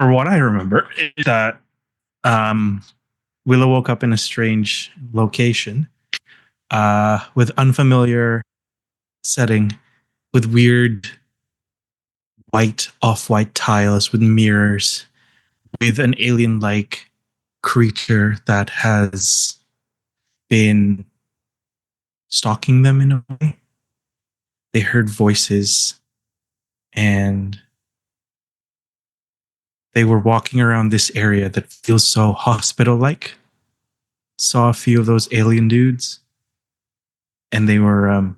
For what I remember, is that um, Willow woke up in a strange location with unfamiliar setting, with weird off-white tiles, with mirrors, with an alien-like creature that has been stalking them in a way. They heard voices and they were walking around this area that feels so hospital-like. Saw a few of those alien dudes and they were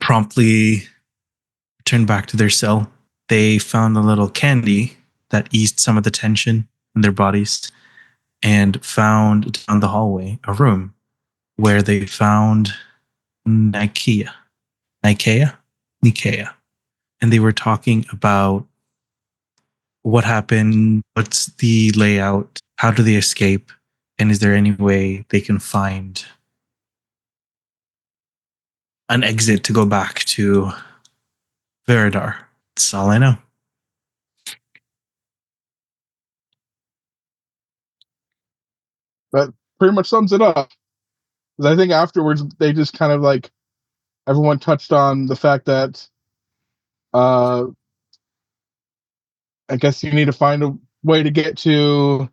promptly returned back to their cell. They found a little candy that eased some of the tension in their bodies and found down the hallway a room where they found Nikea. Nikea? Nikea. And they were talking about what happened, what's the layout, how do they escape, and is there any way they can find an exit to go back to Veridar. That's all I know. That pretty much sums it up. 'Cause I think afterwards they just kind of like everyone touched on the fact that I guess you need to find a way to get to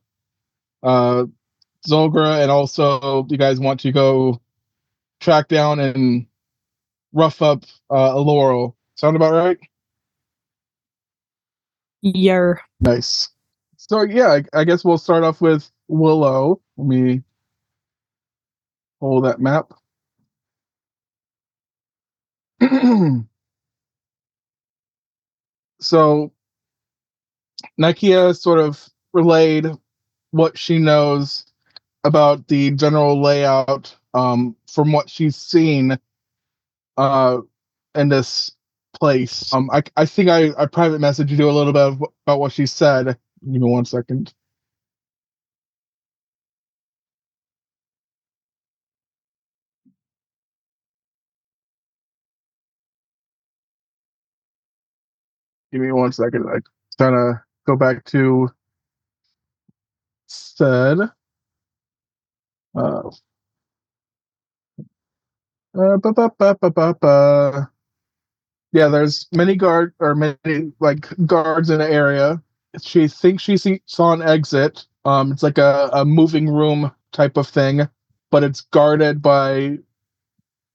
Zolgra, and also you guys want to go track down and rough up a Laurel. Sound about right? Yer. Nice. So yeah, I guess we'll start off with Willow. Let me pull that map. So Nikia sort of relayed what she knows about the general layout from what she's seen in this place. I think I private messaged you a little bit about what she said. Give me 1 second. Give me 1 second. I'm trying to go back to said. Uh, yeah, there's many guards in the area. She thinks saw an exit. It's like a moving room type of thing, but it's guarded by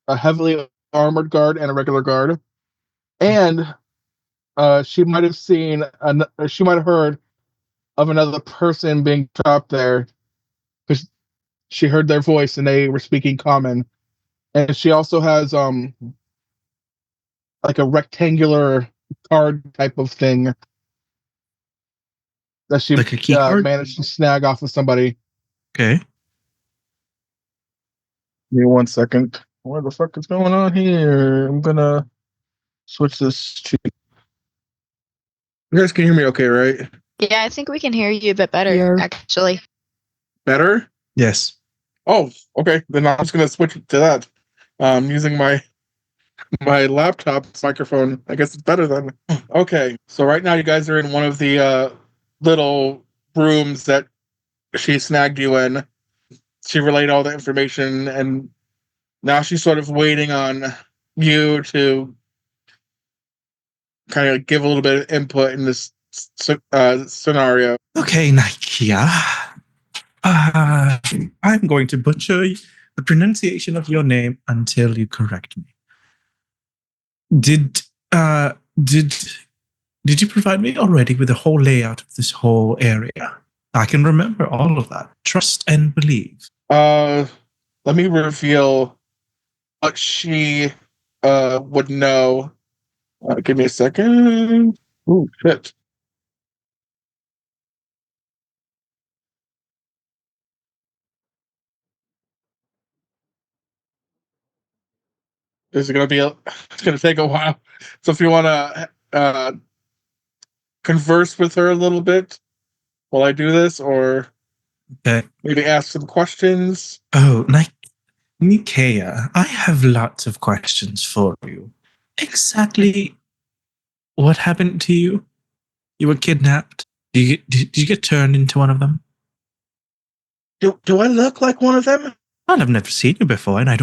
a heavily armored guard and a regular guard. And she might have she might have heard of another person being trapped there because she heard their voice and they were speaking common. And she also has like a rectangular card type of thing that she like a key card? managed to snag off of somebody. Okay. Give me 1 second. What the fuck is going on here? I'm gonna switch this to. You guys can hear me okay, right? Yeah, I think we can hear you a bit better, actually. Better? Yes. Oh, okay. Then I'm just gonna switch to that. Using my laptop's microphone. I guess it's better then. Okay. So right now you guys are in one of the little rooms that she snagged you in. She relayed all the information, and now she's sort of waiting on you to kind of give a little bit of input in this scenario. Okay, Nikia. I'm going to butcher the pronunciation of your name until you correct me. Did you provide me already with the whole layout of this whole area? I can remember all of that. Trust and believe. Let me reveal what she would know. Give me a second. Oh shit. It's gonna take a while. So if you wanna converse with her a little bit while I do this, or maybe ask some questions. Oh, Nikea, I have lots of questions for you. Exactly what happened to you? You were kidnapped? Did you get turned into one of them? Do I look like one of them? Well, I've never seen you before, and I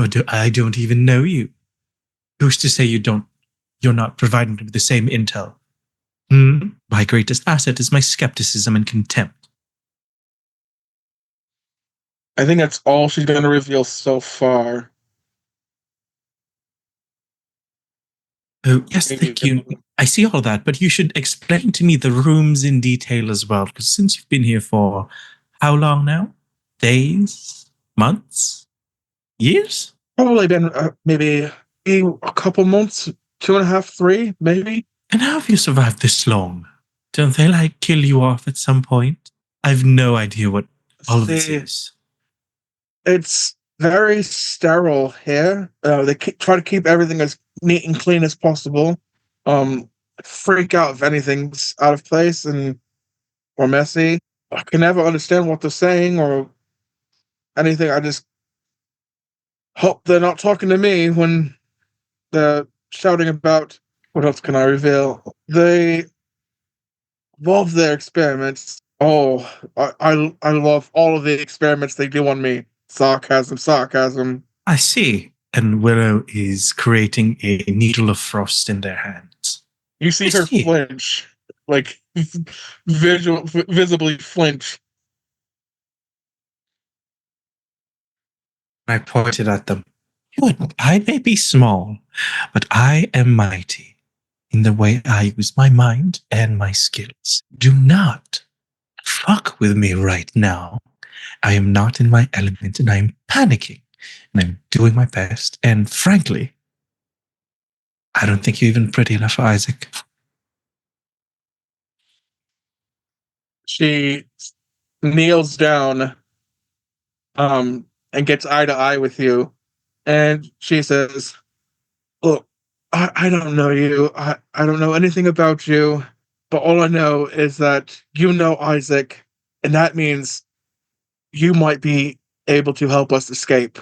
don't even know you. Who's to say you're not providing me with the same intel? My greatest asset is my skepticism and contempt. I think that's all she's going to reveal so far. Oh, yes, thank you. I see all that, but you should explain to me the rooms in detail as well, because since you've been here for how long now? Days? Months? Years? Probably been maybe a couple months, 2.5, 3, maybe. And how have you survived this long? Don't they like kill you off at some point? I've no idea what all of this is. It's very sterile here. They try to keep everything as neat and clean as possible. Freak out if anything's out of place or messy. I can never understand what they're saying or anything. I just hope they're not talking to me when they're shouting about what else can I reveal? They love their experiments. Oh, I love all of the experiments they do on me. Sarcasm, sarcasm. I see. And Willow is creating a needle of frost in their hands. You see her flinch, like visibly flinch. I pointed at them. I may be small, but I am mighty in the way I use my mind and my skills. Do not fuck with me right now. I am not in my element and I'm panicking and I'm doing my best. And frankly, I don't think you're even pretty enough for Isaac. She kneels down and gets eye to eye with you, and she says, look, I don't know you. I don't know anything about you, but all I know is that you know Isaac, and that means you might be able to help us escape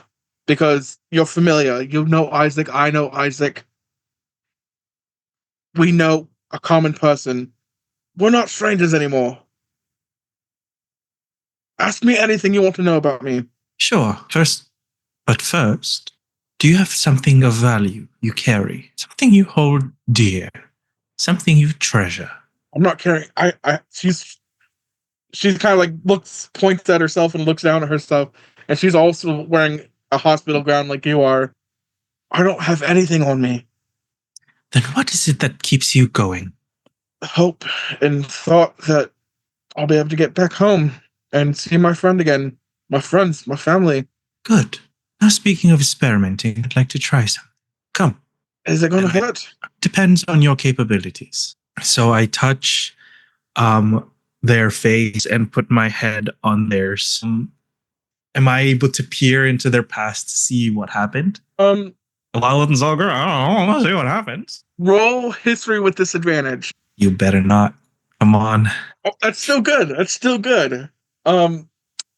because you're familiar. You know Isaac. I know Isaac. We know a common person. We're not strangers anymore. Ask me anything you want to know about me. Sure. First, do you have something of value you carry? Something you hold dear? Something you treasure? I'm not carrying. She's kind of like points at herself and looks down at herself, and she's also wearing a hospital gown like you are. I don't have anything on me. Then what is it that keeps you going? Hope and thought that I'll be able to get back home and see my friend again. My friends, my family. Good. Now, speaking of experimenting, I'd like to try some. Come. Is it going to hurt? Depends on your capabilities. So I touch their face and put my head on theirs. Am I able to peer into their past to see what happened? While it's all good, I don't want to see what happens. Roll history with disadvantage. You better not. Come on. Oh, that's still good. That's still good.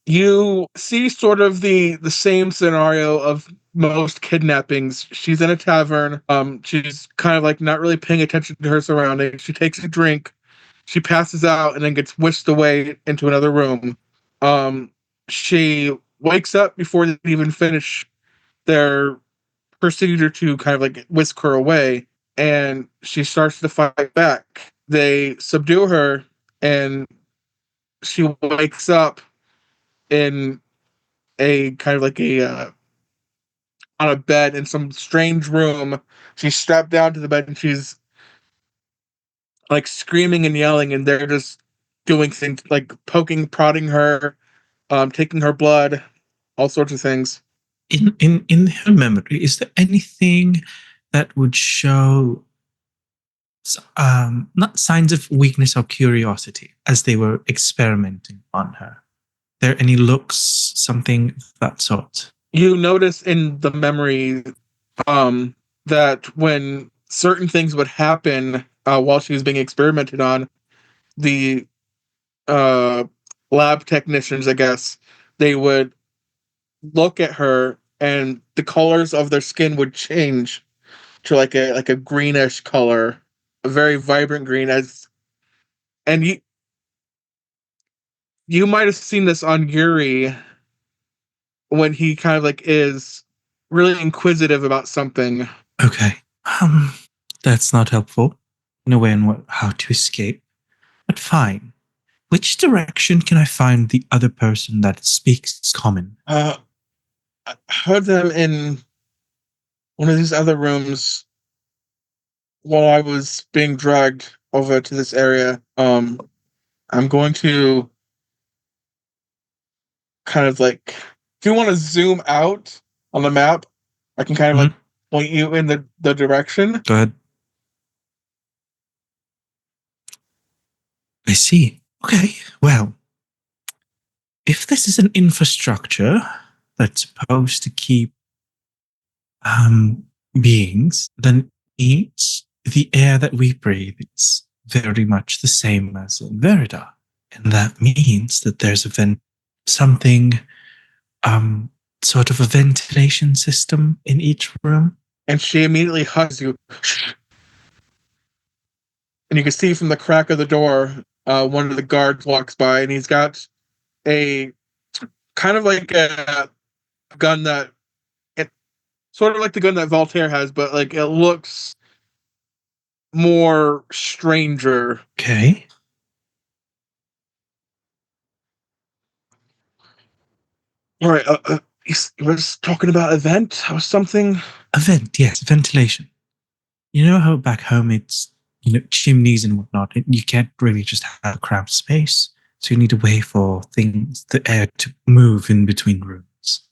You see sort of the same scenario of most kidnappings. She's in a tavern. She's kind of like not really paying attention to her surroundings. She takes a drink. She passes out and then gets whisked away into another room. She wakes up before they even finish their procedure to kind of like whisk her away, and she starts to fight back. They subdue her, and she wakes up in a kind of like on a bed in some strange room. She's strapped down to the bed and she's like screaming and yelling, and they're just doing things like poking, prodding her, taking her blood, all sorts of things. In her memory, is there anything that would show not signs of weakness or curiosity as they were experimenting on her? There any looks, something of that sort? You notice in the memory that when certain things would happen while she was being experimented on, the lab technicians, I guess, they would look at her and the colors of their skin would change to like a greenish color, a very vibrant green, and you might have seen this on Yuri when he kind of like is really inquisitive about something. Okay. That's not helpful in a way on how to escape. But fine. Which direction can I find the other person that speaks common? I heard them in one of these other rooms while I was being dragged over to this area. I'm going to kind of like, if you want to zoom out on the map, I can kind of like point you in the direction. Go ahead. I see. Okay, well, if this is an infrastructure that's supposed to keep beings, then it's the air that we breathe is very much the same as in Verida. And that means that there's something, sort of a ventilation system in each room. And she immediately hugs you. And you can see from the crack of the door, one of the guards walks by, and he's got a kind of like a gun that it sort of like the gun that Voltaire has, but like it looks more stranger. Okay. All right, he was talking about a vent or something. A vent, yes, ventilation. You know how back home it's, chimneys and whatnot. You can't really just have a cramped space. So you need a way for the air to move in between rooms.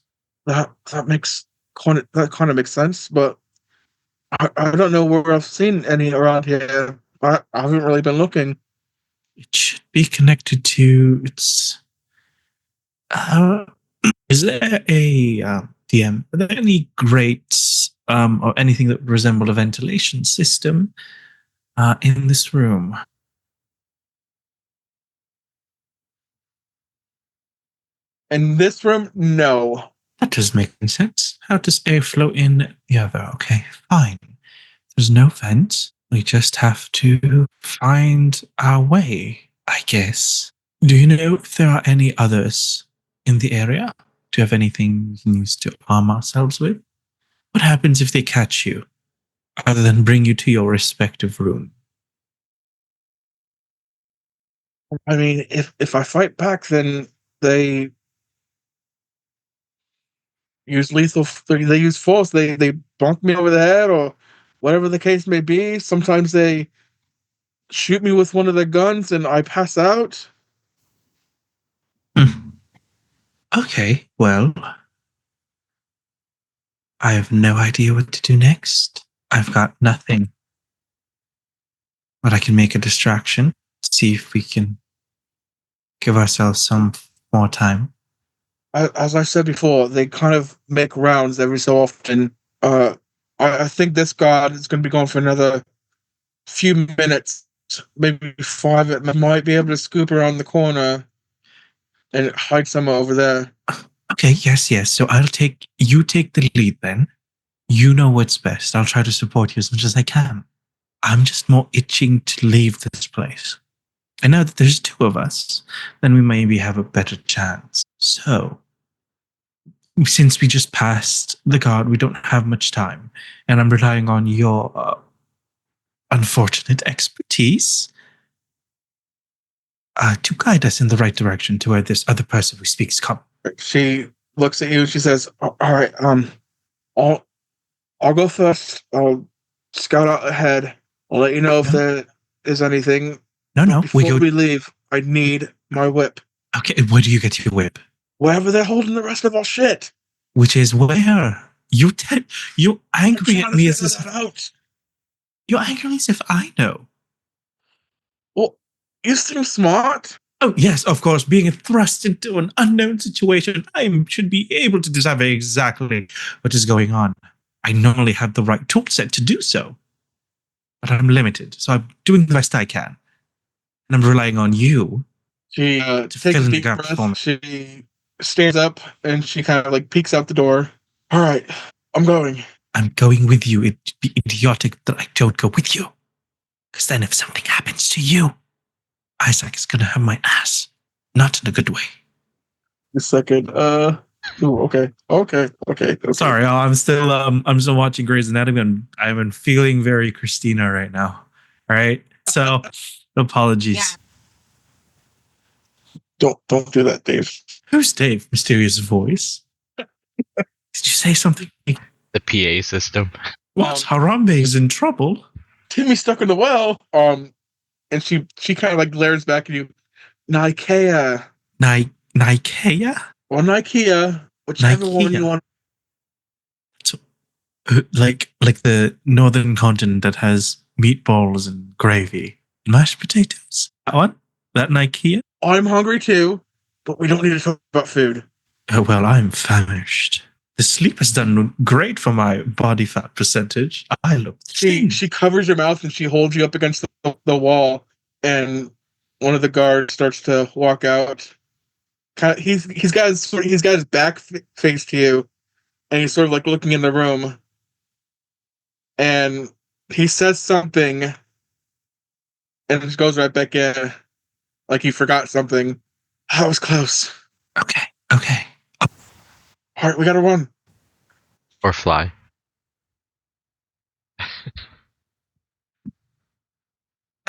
That kind of makes sense, but I don't know where I've seen any around here. I haven't really been looking. It should be connected to its. Is there a DM? Are there any grates or anything that resemble a ventilation system in this room? In this room, no. That does make sense. How does air flow in the other? Okay, fine. There's no vent. We just have to find our way, I guess. Do you know if there are any others in the area? Do you have anything we can use to arm ourselves with? What happens if they catch you, other than bring you to your respective room? I mean, if I fight back, then they use lethal. They use force. They bonk me over the head, or whatever the case may be. Sometimes they shoot me with one of their guns, and I pass out. Okay, well, I have no idea what to do next. I've got nothing. But I can make a distraction, see if we can give ourselves some more time. As I said before, they kind of make rounds every so often. I think this guard is going to be gone for another few minutes, maybe 5. It might be able to scoop around the corner and hide somewhere over there. Okay, yes. So you take the lead then. You know what's best. I'll try to support you as much as I can. I'm just more itching to leave this place. And now that there's 2 of us, then we maybe have a better chance. So, since we just passed the guard, we don't have much time. And I'm relying on your unfortunate expertise to guide us in the right direction to where this other person who speaks comes. She looks at you. She says, "All right, I'll go first. I'll scout out ahead. I'll let you know if there is anything. No. Before we leave, I need my whip." Okay, where do you get your whip? Wherever they're holding the rest of our shit. Which is where? You angry at me as if you're angry as if I know. Well, you seem smart. Oh, yes, of course. Being thrust into an unknown situation, I should be able to decipher exactly what is going on. I normally have the right tool set to do so, but I'm limited, so I'm doing the best I can. And I'm relying on you She to takes fill a in the deep gaps for breath. me. She stands up and she kind of like peeks out the door. All right, I'm going. I'm going with you. It'd be idiotic that I don't go with you. Because then if something happens to you, Isaac is going to have my ass. Not in a good way. A second. Ooh, okay. Sorry, I'm still watching Grey's Anatomy, and I'm feeling very Christina right now. All right, so apologies. Don't do that, Dave. Who's Dave? Mysterious voice. Did you say something? The PA system. What? Harambe is in trouble. Timmy's stuck in the well. And she kind of like glares back at you. Nikea. Nikea? Or Nikea. Whichever one you Nikea. want. So, like the northern continent that has meatballs and gravy, mashed potatoes. That one? That Nikea? I'm hungry too, but we don't need to talk about food. Oh, well, I'm famished. The sleep has done great for my body fat percentage. I look thin. She covers her mouth and she holds you up against the wall, and one of the guards starts to walk out. He's got his back face to you, and he's sort of like looking in the room, and he says something, and just goes right back in, like he forgot something. That was close. Okay. All right, we gotta run. Or fly. I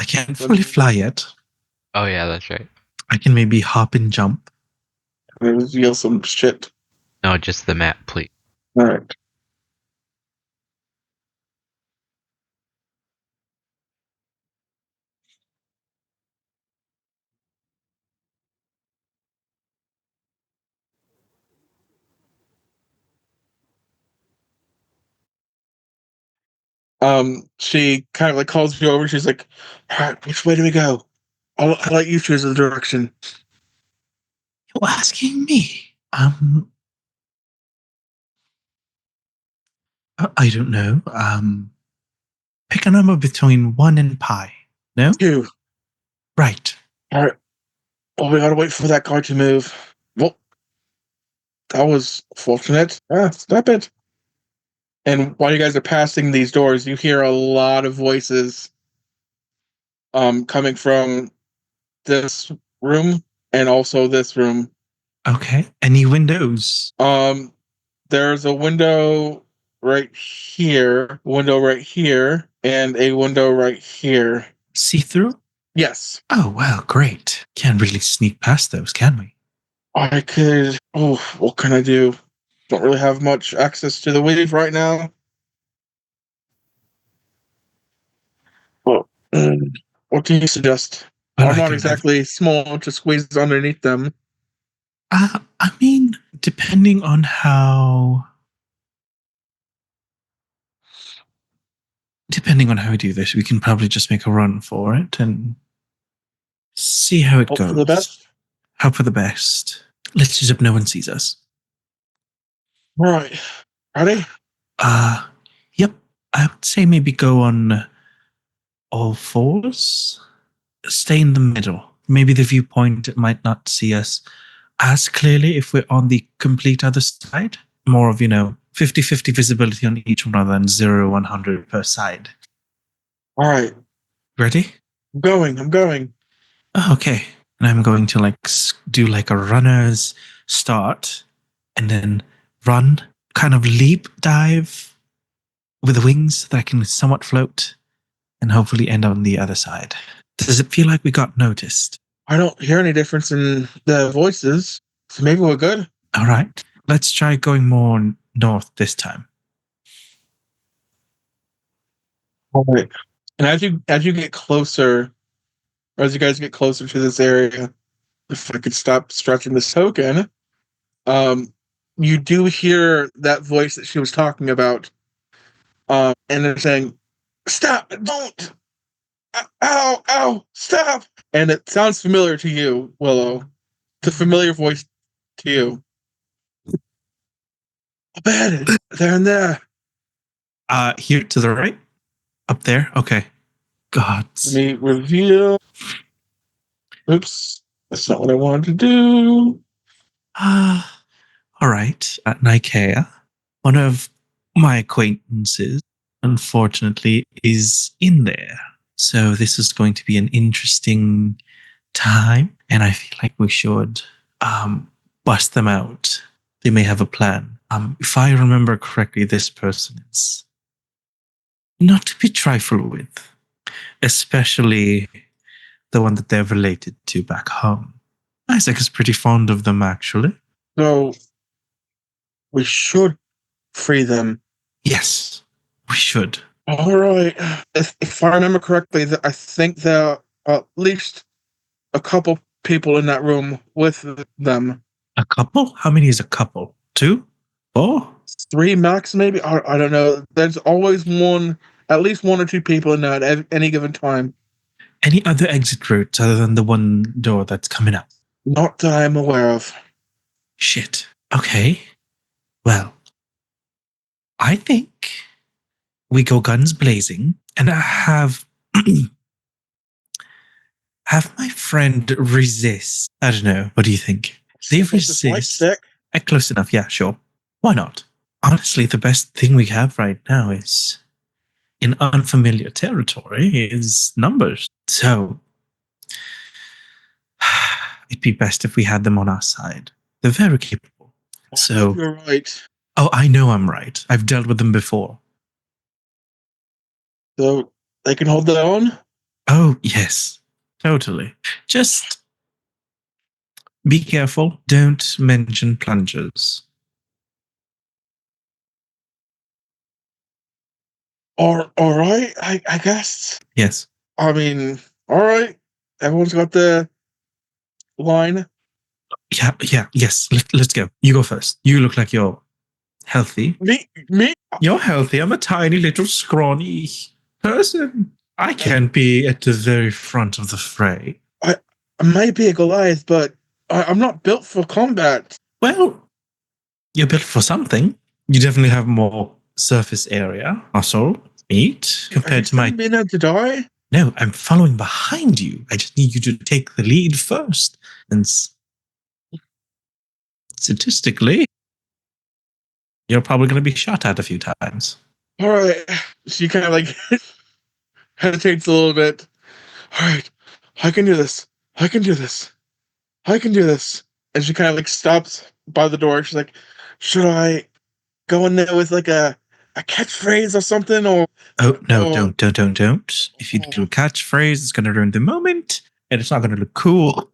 can't fully fly yet. Oh yeah, that's right. I can maybe hop and jump. Reveal some shit. No, just the map, please. All right. She kind of like calls you over. She's like, "All right, which way do we go? I'll let you choose the direction." You're asking me? I don't know. Pick a number between 1 and pi. No? 2. Right. All right. Well, we gotta wait for that car to move. Well, that was fortunate. Stop it. And while you guys are passing these doors, you hear a lot of voices coming from this room and also this room. Okay. Any windows? There's a window right here, and a window right here. See through? Yes. Oh, well, great. Can't really sneak past those, can we? I could. Oh, what can I do? Don't really have much access to the weave right now. Well, what do you suggest? Well, I'm not exactly small to squeeze underneath them. I mean, depending on how we do this, we can probably just make a run for it and see how it Hope goes. for the best. Hope for the best. Let's just hope no one sees us. All right. Ready? Yep. I would say maybe go on all fours. Stay in the middle. Maybe the viewpoint might not see us as clearly if we're on the complete other side. More of, 50-50 visibility on each one rather than 0-100 per side. All right. Ready? I'm going. Oh, okay. And I'm going to do like a runner's start and then run, kind of leap dive with the wings so that I can somewhat float and hopefully end on the other side. Does it feel like we got noticed? I don't hear any difference in the voices, so maybe we're good. All right. Let's try going more north this time. All right. And as you get closer, or as you guys get closer to this area, if I could stop stretching this token, you do hear that voice that she was talking about, and they're saying, "Stop! Don't! Ow! Stop!" And it sounds familiar to you, Willow. It's a familiar voice to you. Abandoned. They're in there. Here to the right? Up there? Okay. God. Let me reveal. Oops. That's not what I wanted to do. All right. At Nikea, one of my acquaintances, unfortunately, is in there. So this is going to be an interesting time, and I feel like we should bust them out. They may have a plan. If I remember correctly, this person is not to be trifled with, especially the one that they're related to back home. Isaac is pretty fond of them, actually. So we should free them. Yes, we should. All right. If I remember correctly, I think there are at least a couple people in that room with them. A couple? How many is a couple? 2? 4? 3 max, maybe? I don't know. There's always at least 1 or 2 people in there at any given time. Any other exit routes other than the one door that's coming up? Not that I'm aware of. Shit. Okay. Well, I think we go guns blazing and I have my friend resist. I don't know. What do you think? They resist. Close enough. Yeah, sure. Why not? Honestly, the best thing we have right now is in unfamiliar territory is numbers. So it'd be best if we had them on our side. They're very capable. So you're right. Oh, I know I'm right. I've dealt with them before. So they can hold their own? Oh, yes. Totally. Just be careful. Don't mention plungers. All right, I guess. Yes. I mean, all right. Everyone's got the line. Yes. Let's go. You go first. You look like you're healthy. Me? You're healthy. I'm a tiny little scrawny person. I can't be at the very front of the fray. I might be a Goliath, but I'm not built for combat. Well, you're built for something. You definitely have more surface area, muscle, meat, compared to my... Are you meant to die? No, I'm following behind you. I just need you to take the lead first. And statistically, you're probably going to be shot at a few times. All right. She kind of like hesitates a little bit. All right. I can do this. I can do this. I can do this. And she kind of like stops by the door. She's like, should I go in there with like a catchphrase or something? Or oh no, don't. If you do a catchphrase, it's going to ruin the moment, and it's not going to look cool.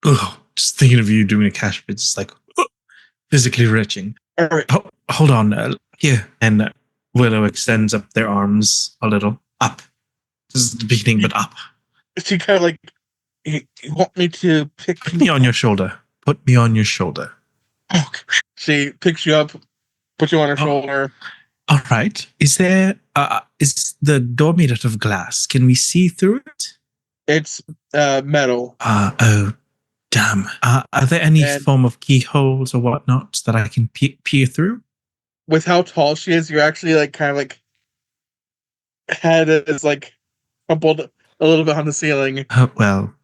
Ugh, just thinking of you doing a catchphrase, it's like physically retching. All right. Oh, hold on, here, and Willow extends up their arms a little up. This is the beginning, but up. She kind of like, you want me to Put me on your shoulder. Put me on your shoulder. Okay. She picks you up, puts you on her shoulder. All right. Is the door made out of glass? Can we see through it? It's metal. Oh, damn. Are there any form of keyholes or whatnot that I can peer through? With how tall she is, you're actually like kind of like head is like crumpled a little bit on the ceiling. Well,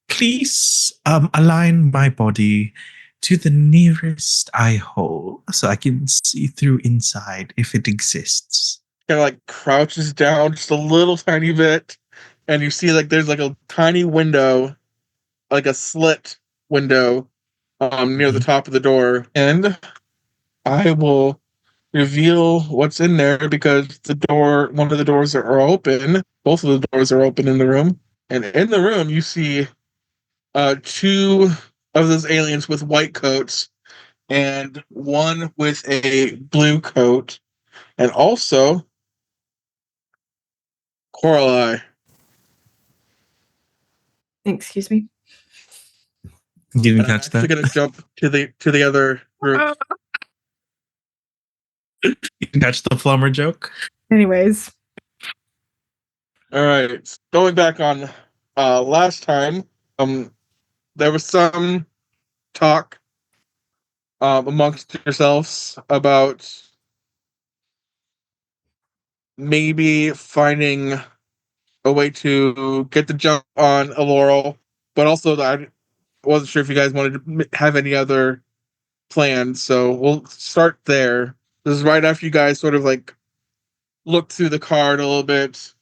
please align my body to the nearest eye hole so I can see through inside if it exists. Kind of like crouches down just a little tiny bit, and you see like there's like a tiny window, like a slit window, near the top of the door. And I will reveal what's in there because one of the doors are open. Both of the doors are open in the room, and in the room you see 2 of those aliens with white coats and one with a blue coat, and also Coralie. Excuse me. Didn't catch that. I'm gonna jump to the other group. You can catch the plumber joke. Anyways. All right. Going back on last time, there was some talk amongst yourselves about maybe finding a way to get the jump on a Laurel, but also I wasn't sure if you guys wanted to have any other plans, so we'll start there. This is right after you guys sort of like looked through the card a little bit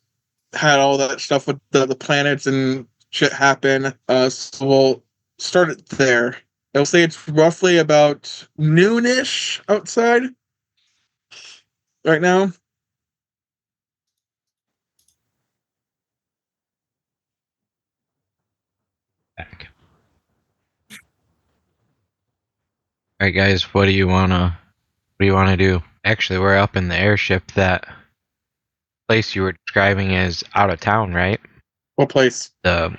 had all that stuff with the planets and shit happen. So we'll start it there. I'll say it's roughly about noonish outside right now. Back. All right, guys. What do you wanna do? Actually, we're up in the airship. That place you were describing is out of town, right? What place? The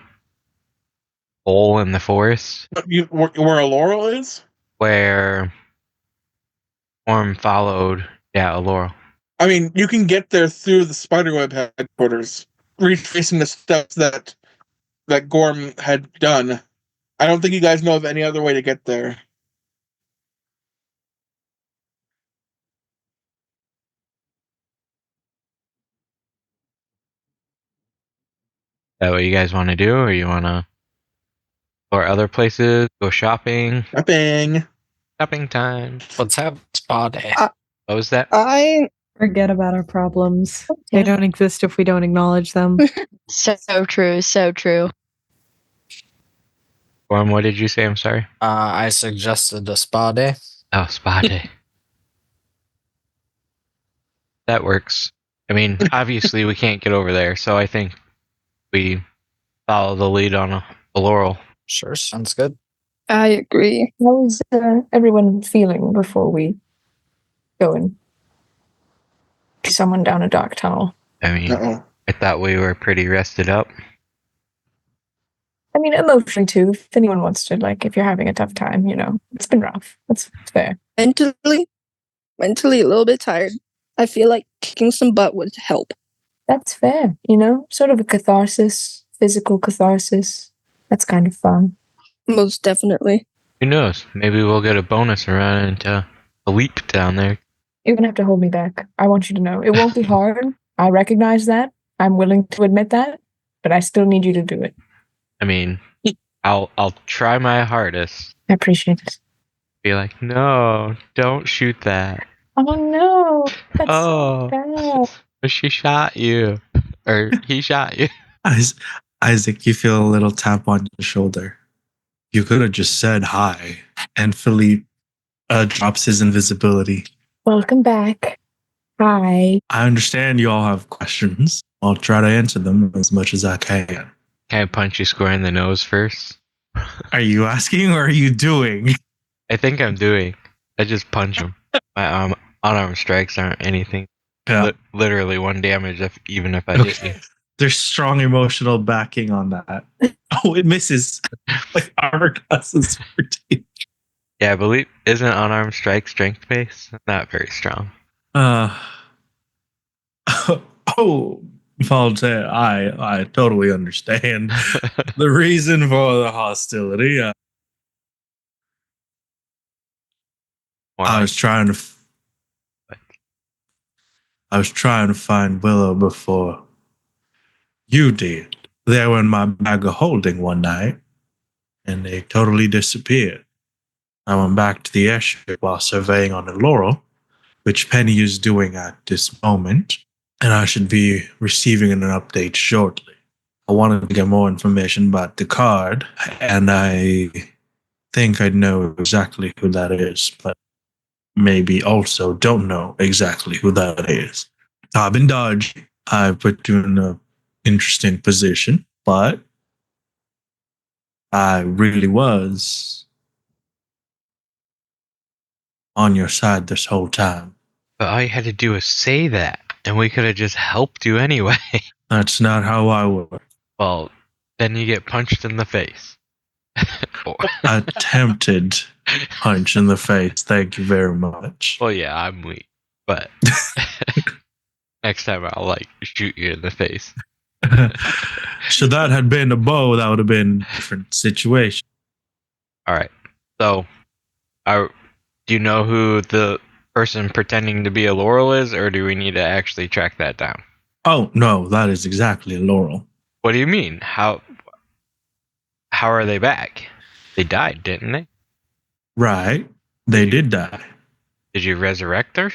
hole in the forest Where a Laurel is? where Orm followed. Yeah, a Laurel. I mean, you can get there through the Spiderweb headquarters, retracing the steps that Gorm had done. I don't think you guys know of any other way to get there. Is that what you guys want to do, or you want to explore other places, go shopping? Shopping time. Let's have spa day. What was that? Forget about our problems. They don't exist if we don't acknowledge them. So true. So true. Orm, what did you say? I'm sorry. I suggested a spa day. Oh, spa day. That works. I mean, obviously we can't get over there, so I think we follow the lead on a Laurel. Sure, sounds good. I agree. How's everyone feeling before we go and see someone down a dark tunnel? I mean, Uh-oh. I thought we were pretty rested up. I mean, emotionally too. If anyone wants to, like, if you're having a tough time, it's been rough. That's fair. Mentally a little bit tired. I feel like kicking some butt would help. That's fair. Sort of a catharsis, physical catharsis. That's kind of fun. Most definitely. Who knows? Maybe we'll get a bonus and run into a leap down there. You're gonna have to hold me back. I want you to know it won't be hard. I recognize that. I'm willing to admit that, but I still need you to do it. I mean, I'll try my hardest. I appreciate it. Be like, no, don't shoot that. Oh no, that's Oh, so bad. she shot you, or he shot you. Isaac, you feel a little tap on your shoulder. You could have just said hi, and Philippe drops his invisibility. Welcome back. Hi. I understand you all have questions. I'll try to answer them as much as I can. Can I punch you square in the nose first? Are you asking or are you doing? I think I'm doing. I just punch him. My unarmed strikes aren't anything. Yeah. Literally one damage, even if I Okay. hit you. There's strong emotional backing on that. Oh, it misses. Like armor class is 14. Yeah, I believe isn't unarmed strike strength base? Not very strong. Oh, Voltaire, I totally understand the reason for the hostility. I was trying to find Willow before you did. They were in my bag of holding one night, and they totally disappeared. I went back to the airship while surveying on the Laurel, which Penny is doing at this moment, and I should be receiving an update shortly. I wanted to get more information about the card, and I think I know exactly who that is, but maybe also don't know exactly who that is. I've been dodged. I put you in an interesting position, but I really was on your side this whole time. But all you had to do was say that, and we could have just helped you anyway. That's not how I work. Well, then you get punched in the face. Attempted punch in the face. Thank you very much. Well, yeah, I'm weak, but next time I'll shoot you in the face. Should that had been a bow, that would have been a different situation. All right. So, do you know who the person pretending to be a Laurel is, or do we need to actually track that down? Oh no, that is exactly a Laurel. What do you mean? How are they back? They died, didn't they? Right. They did die. Did you resurrect her?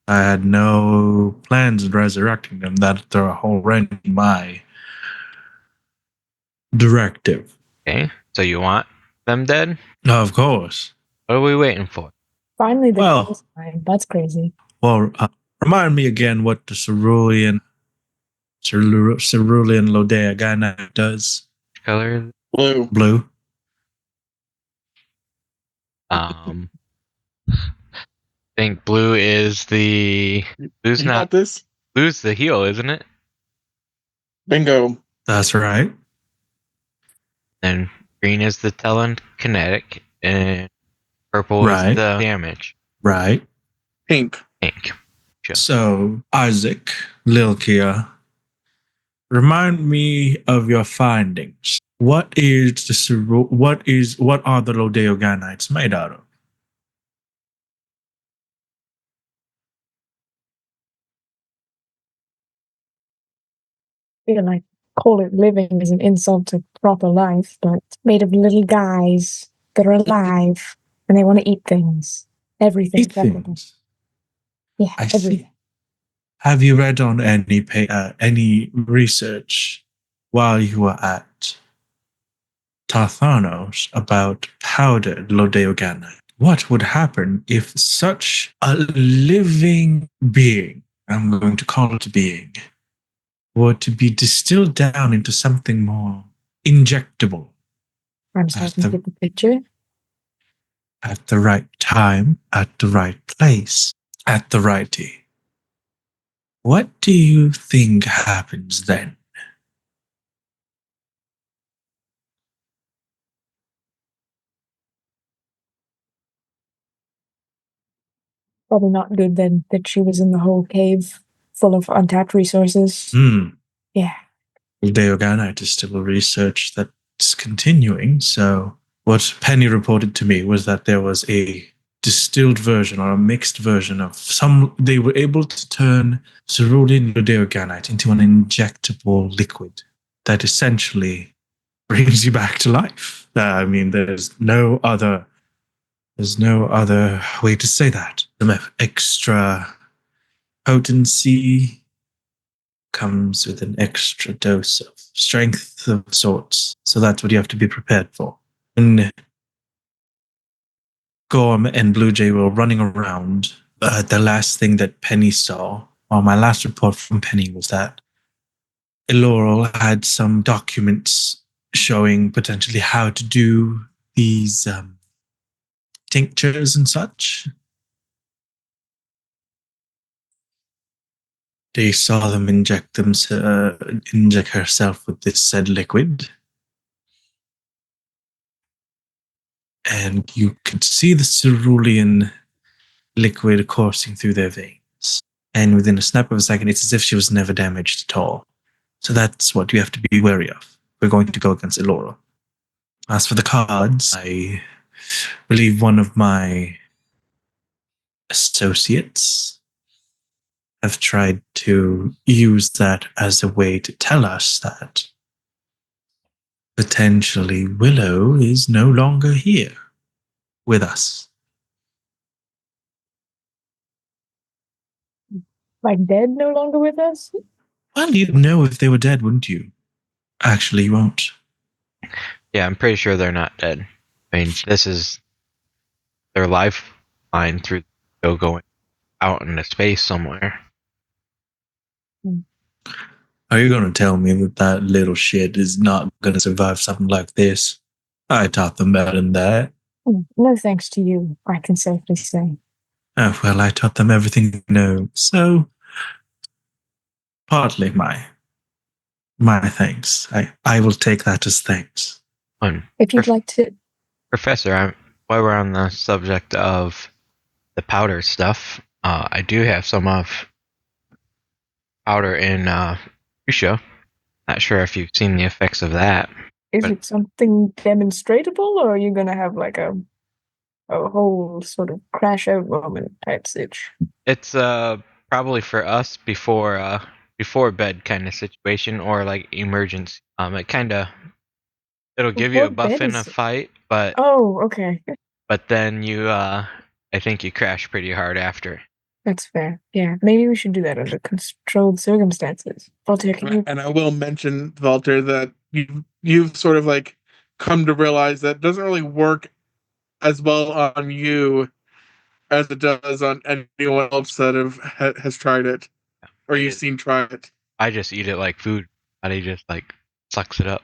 I had no plans of resurrecting them. That's already my directive. Okay, so you want them dead? Of course. What are we waiting for? Finally, the Well- day's time. That's crazy. Well, remind me again what the cerulean Lodea Ghanite does. Which color? Blue. Blue. I think blue is the blue's You not got this? blue's the heal, isn't it? Bingo. That's right. And green is the telekinetic, and purple Right. is the damage. Right. Pink. Pink. Sure. So, Isaac, Lilkia, remind me of your findings. What are the Lodeo Ganites made out of? I feel like call it living is an insult to proper life, but made of little guys that are alive and they want to eat things. Everything. Eat things. Yeah, I everything. see. Have you read on any research while you were at Tarthanos about powdered Lodeoganite? What would happen if such a living being, I'm going to call it a being, were to be distilled down into something more injectable I'm starting to get the picture. at the right time, at the right place, at the right time? What do you think happens then? Probably not good then that she was in the whole cave full of untapped resources. Yeah. Deoganite is still a research that's continuing. So, what Penny reported to me was that there was a distilled version or a mixed version of some. They were able to turn cerulean deoganite into an injectable liquid that essentially brings you back to life. I mean, there's no other way to say that. Some extra potency comes with an extra dose of strength of sorts. So that's what you have to be prepared for. When Gorm and Blue Jay were running around, the last thing that Penny saw, or my last report from Penny, was that Eloral had some documents showing potentially how to do these tinctures and such. They saw them inject herself with this said liquid, and you could see the cerulean liquid coursing through their veins. And within a snap of a second, it's as if she was never damaged at all. So that's what you have to be wary of. We're going to go against Elora. As for the cards, I believe one of my associates have tried to use that as a way to tell us that potentially Willow is no longer here with us. Like dead, no longer with us? Well, you'd know if they were dead, wouldn't you? Actually, you won't. Yeah, I'm pretty sure they're not dead. I mean, this is their lifeline through going out into space somewhere. Are you going to tell me that that little shit is not going to survive something like this? I taught them better than that. No thanks to you, I can safely say. Oh, well, I taught them everything they know. So, partly my thanks. I will take that as thanks. If you'd like to... Professor, while we're on the subject of the powder stuff, I do have some of powder in Fuchsia. Not sure if you've seen the effects of that. Is it something demonstratable, or are you gonna have like a whole sort of crash out moment type stitch? It's probably for us before bed kind of situation, or like emergency. It'll give you a Before buff bed in a is- fight, but Oh, okay. then you I think you crash pretty hard after. That's fair. Yeah, maybe we should do that under controlled circumstances. Walter, can you? And I will mention, Walter, that you've sort of like come to realize that it doesn't really work as well on you as it does on anyone else that has tried it, or you've seen try it. I just eat it like food. Body just like sucks it up.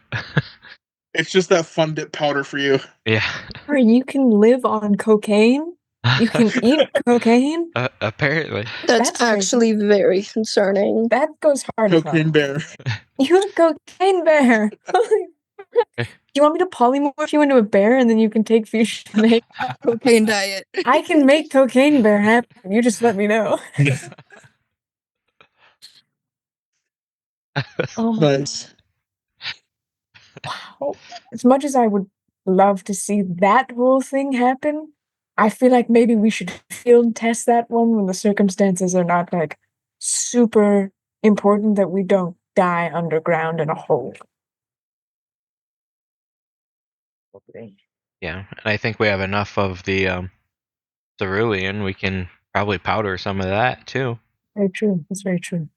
It's just that fun dip powder for you. Yeah. Or you can live on cocaine. You can eat cocaine. Apparently. That's That's crazy. actually very concerning. That goes hard. Cocaine bear. You a cocaine bear. Do you want me to polymorph you into a bear and then you can take fish and make? Cocaine diet. I can make cocaine bear happen. You just let me know. Oh my Nice. Wow. As much as I would love to see that whole thing happen, I feel like maybe we should field test that one when the circumstances are not like super important that we don't die underground in a hole. Yeah, and I think we have enough of the cerulean. We can probably powder some of that too. Very true. That's very true.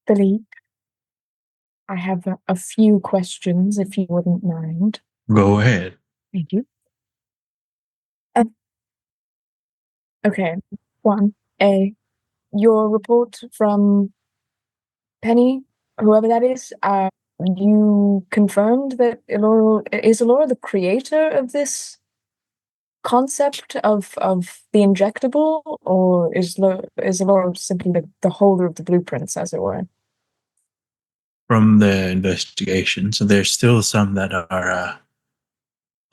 Philippe, I have a few questions, if you wouldn't mind. Go ahead. Thank you. Okay. 1A. Your report from Penny, whoever that is, you confirmed that is Elora the creator of this concept of the injectable, or is Elora simply the holder of the blueprints, as it were? From the investigation, so there's still some that are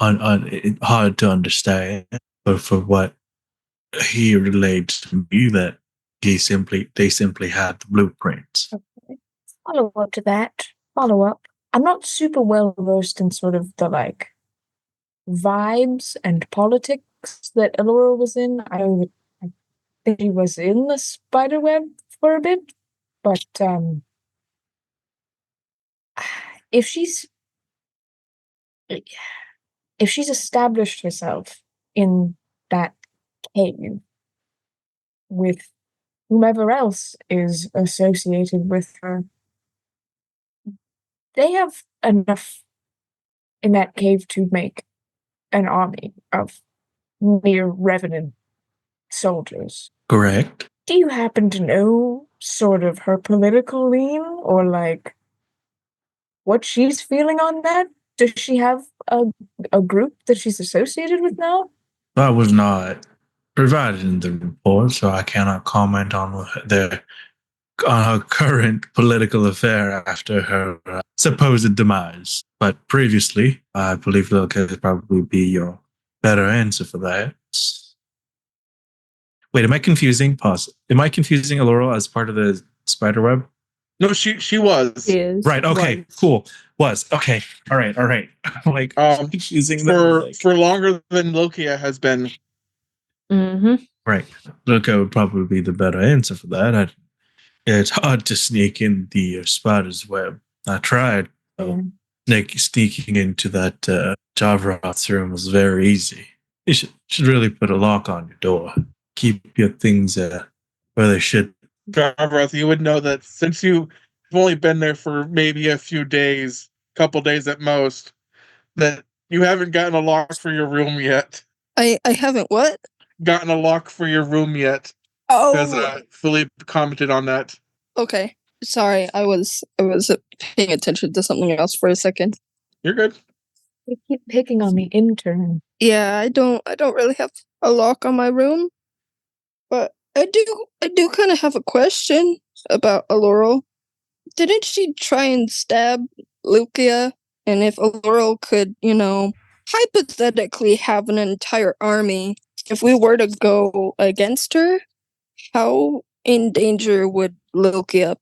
hard to understand. But for what he relates to me, that they simply had the blueprints. Okay. Follow up to that. Follow up. I'm not super well versed in sort of the like vibes and politics that Elora was in. I think she was in the spiderweb for a bit, but if she's established herself in that cave with whomever else is associated with her, they have enough in that cave to make an army of mere revenant soldiers. Correct. Do you happen to know sort of her political lean, or like what she's feeling on that? Does she have a group that she's associated with now? That was not provided in the report, so I cannot comment on her current political affair after her supposed demise. But previously, I believe Lilka would probably be your better answer for that. Wait, am I confusing? Pause. Am I confusing Elora as part of the spiderweb? No, she was. Is Right. Okay. was. Cool. Was okay. All right. All right. Like confusing them. For longer than Lokia has been. Mm-hmm. Right. Lilka would probably be the better answer for that. It's hard to sneak in the spider's web. I tried. Sneaking into that Javroth's room was very easy. You should really put a lock on your door. Keep your things where they should. Javroth, you would know that since you've only been there for maybe a few days, couple days at most, that you haven't gotten a lock for your room yet. I haven't what? Gotten a lock for your room yet. Oh, Because Philippe commented on that. okay. Sorry, I was paying attention to something else for a second. You're good. You keep picking on the intern. Yeah, I don't really have a lock on my room, but I do kind of have a question about Elora. Didn't she try and stab Lucia? And if Elora could, hypothetically have an entire army, if we were to go against her, how in danger would Lucia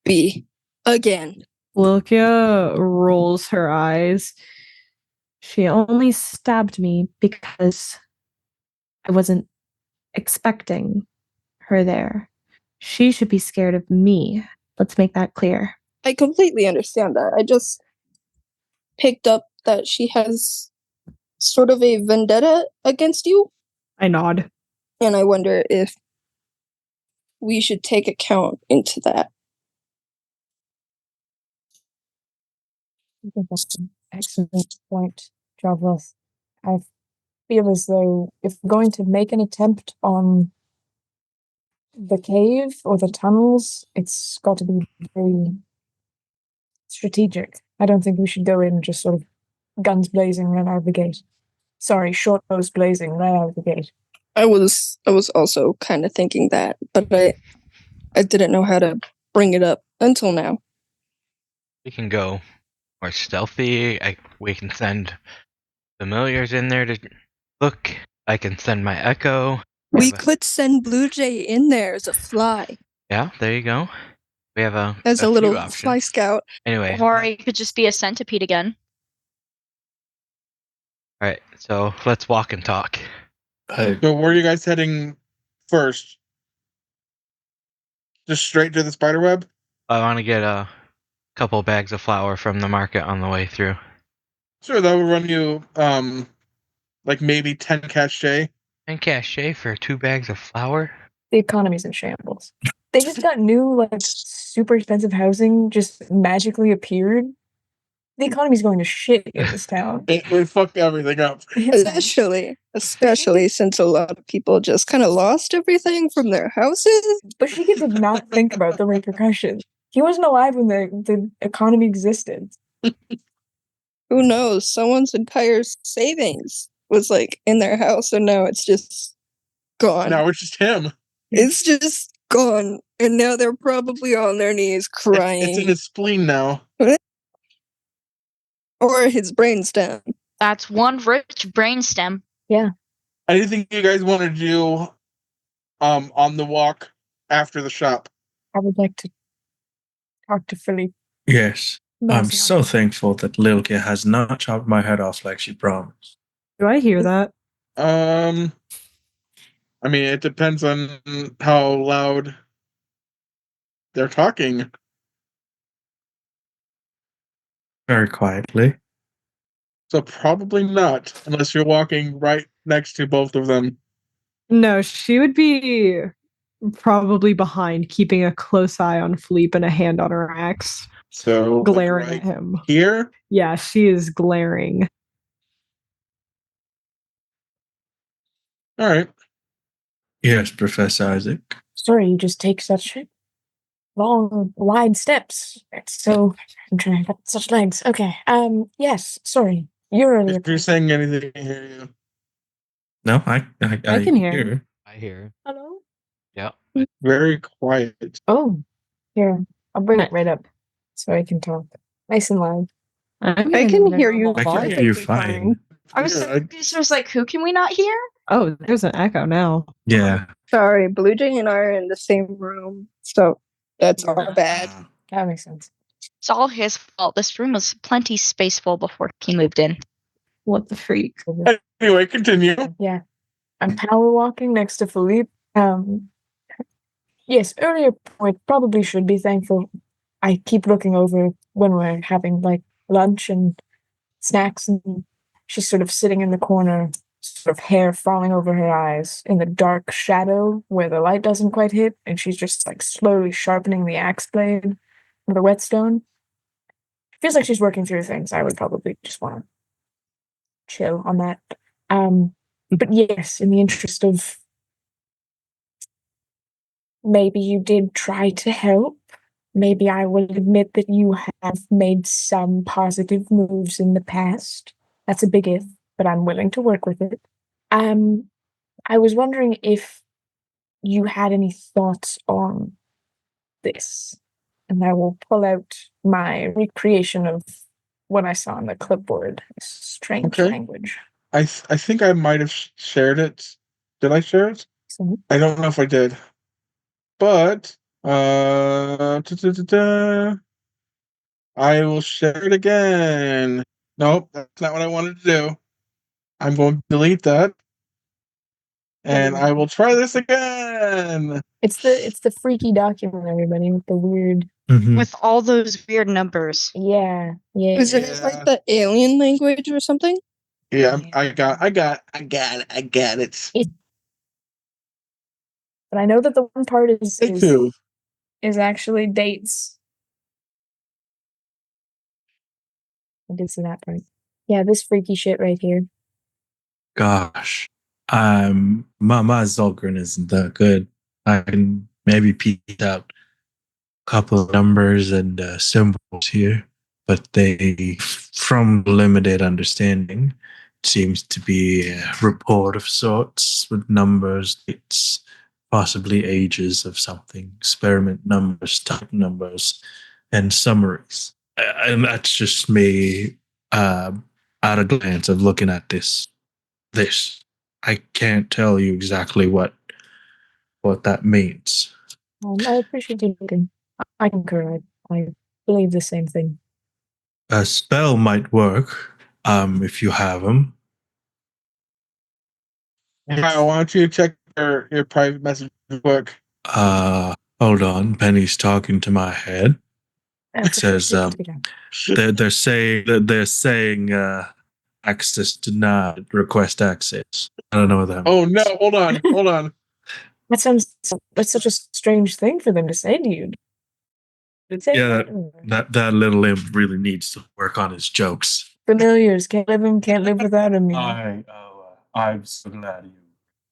be again? Lokia rolls her eyes. She only stabbed me because I wasn't expecting her there. She should be scared of me. Let's make that clear. I completely understand that. I just picked up that she has sort of a vendetta against you. I nod. And I wonder if we should take account into that. I think that's an excellent point, Jarvis. I feel as though if we're going to make an attempt on the cave or the tunnels, it's got to be very strategic. I don't think we should go in just sort of guns blazing right out of the gate. Sorry, short bows blazing right out of the gate. I was also kind of thinking that, but I didn't know how to bring it up until now. We can go more stealthy. We can send familiars in there to look. I can send my echo. We could send Blue Jay in there as a fly, Yeah, there you go. We have as a few little options. fly scout. Anyway. Or it could just be a centipede again. Alright, so let's walk and talk. So where are you guys heading first? Just straight to the spider web? I want to get a couple bags of flour from the market on the way through. Sure, that would run you like maybe 10 cachet. 10 cachet for 2 bags of flour? The economy's in shambles. They just got new, like, super expensive housing just magically appeared. The economy's going to shit in this town. It fucked everything up. Especially since a lot of people just kind of lost everything from their houses. But she did not think about the repercussions. He wasn't alive when the economy existed. Who knows? Someone's entire savings was like in their house, and now it's just gone. Now it's just him. It's just gone, and now they're probably on their knees crying. It's in his spleen now. Or his brainstem. That's one rich brainstem. Yeah. Anything you guys want to do on the walk after the shop? I would like to talk to Philippe. Yes. I'm so thankful that Lilke has not chopped my head off like she promised. Do I hear that? I mean, it depends on how loud they're talking. Very quietly. So probably not, unless you're walking right next to both of them. No, she would be probably behind, keeping a close eye on Philippe and a hand on her axe. So glaring like at him. Here? Yeah, she is glaring. All right. Yes, Professor Isaac. Sorry, you just take such long, wide steps. It's so I'm trying to get such legs. Okay. Yes. Sorry. You're earlier. If you're saying anything, I hear you. No, I can hear. I hear. Hello. Yeah. Very quiet. Oh, here. I'll bring it right up so I can talk nice and loud. I can hear you I can hear you fine. I was Yeah, confused. I was like, who can we not hear? Oh, there's an echo now. Yeah. Sorry, Blue Jay and I are in the same room, so that's our bad. That makes sense. It's all his fault. This room was plenty spaceful before he moved in. What the freak? Anyway, continue. Yeah. I'm power walking next to Philippe. Yes, earlier point, probably should be thankful. I keep looking over when we're having like lunch and snacks, and she's sort of sitting in the corner, sort of hair falling over her eyes in the dark shadow where the light doesn't quite hit, and she's just like slowly sharpening the axe blade with a whetstone. Feels like she's working through things. I would probably just want to chill on that. But yes, in the interest of maybe you did try to help. Maybe I will admit that you have made some positive moves in the past. That's a big if, but I'm willing to work with it. I was wondering if you had any thoughts on this. And I will pull out my recreation of what I saw on the clipboard. Strange language. I think I might have shared it. Did I share it? So, I don't know if I did. But I will share it again. Nope, that's not what I wanted to do. I'm going to delete that. And I will try this again. it's the freaky document, everybody, with the weird. With all those weird numbers. Yeah. Is it like the alien language or something? Yeah, I got it. But I know that the one part is Me too. actually dates. I did see that part. Yeah, this freaky shit right here. Gosh. My Zolgren isn't that good. I can maybe piece out a couple of numbers and symbols here, but from limited understanding, seems to be a report of sorts with numbers, dates, possibly ages of something, experiment numbers, type numbers, and summaries. And that's just me uh, at a glance of looking at this. I can't tell you exactly what that means. I appreciate you looking. I concur. I believe the same thing. A spell might work if you have them. Yeah, why don't you check your private message book? Hold on. Penny's talking to my head. It says they're saying access denied, request access. I don't know what that means. Oh no, hold on. That's such a strange thing for them to say to you. Yeah, that little imp really needs to work on his jokes. Familiars can't live without him. I'm so glad you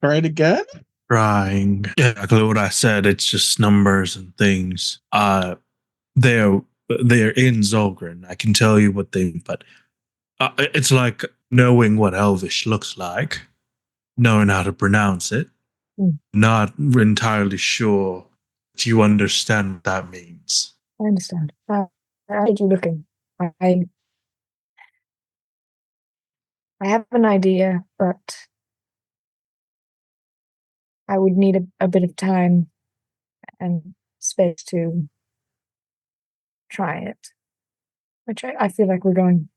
Try it again? trying. Exactly what I said. It's just numbers and things. They're in Zolgren. I can tell you what they. But it's like knowing what Elvish looks like, knowing how to pronounce it. Not entirely sure if you understand what that means. I understand. I heard you looking. I have an idea, but I would need a bit of time and space to try it. Which I feel like we're going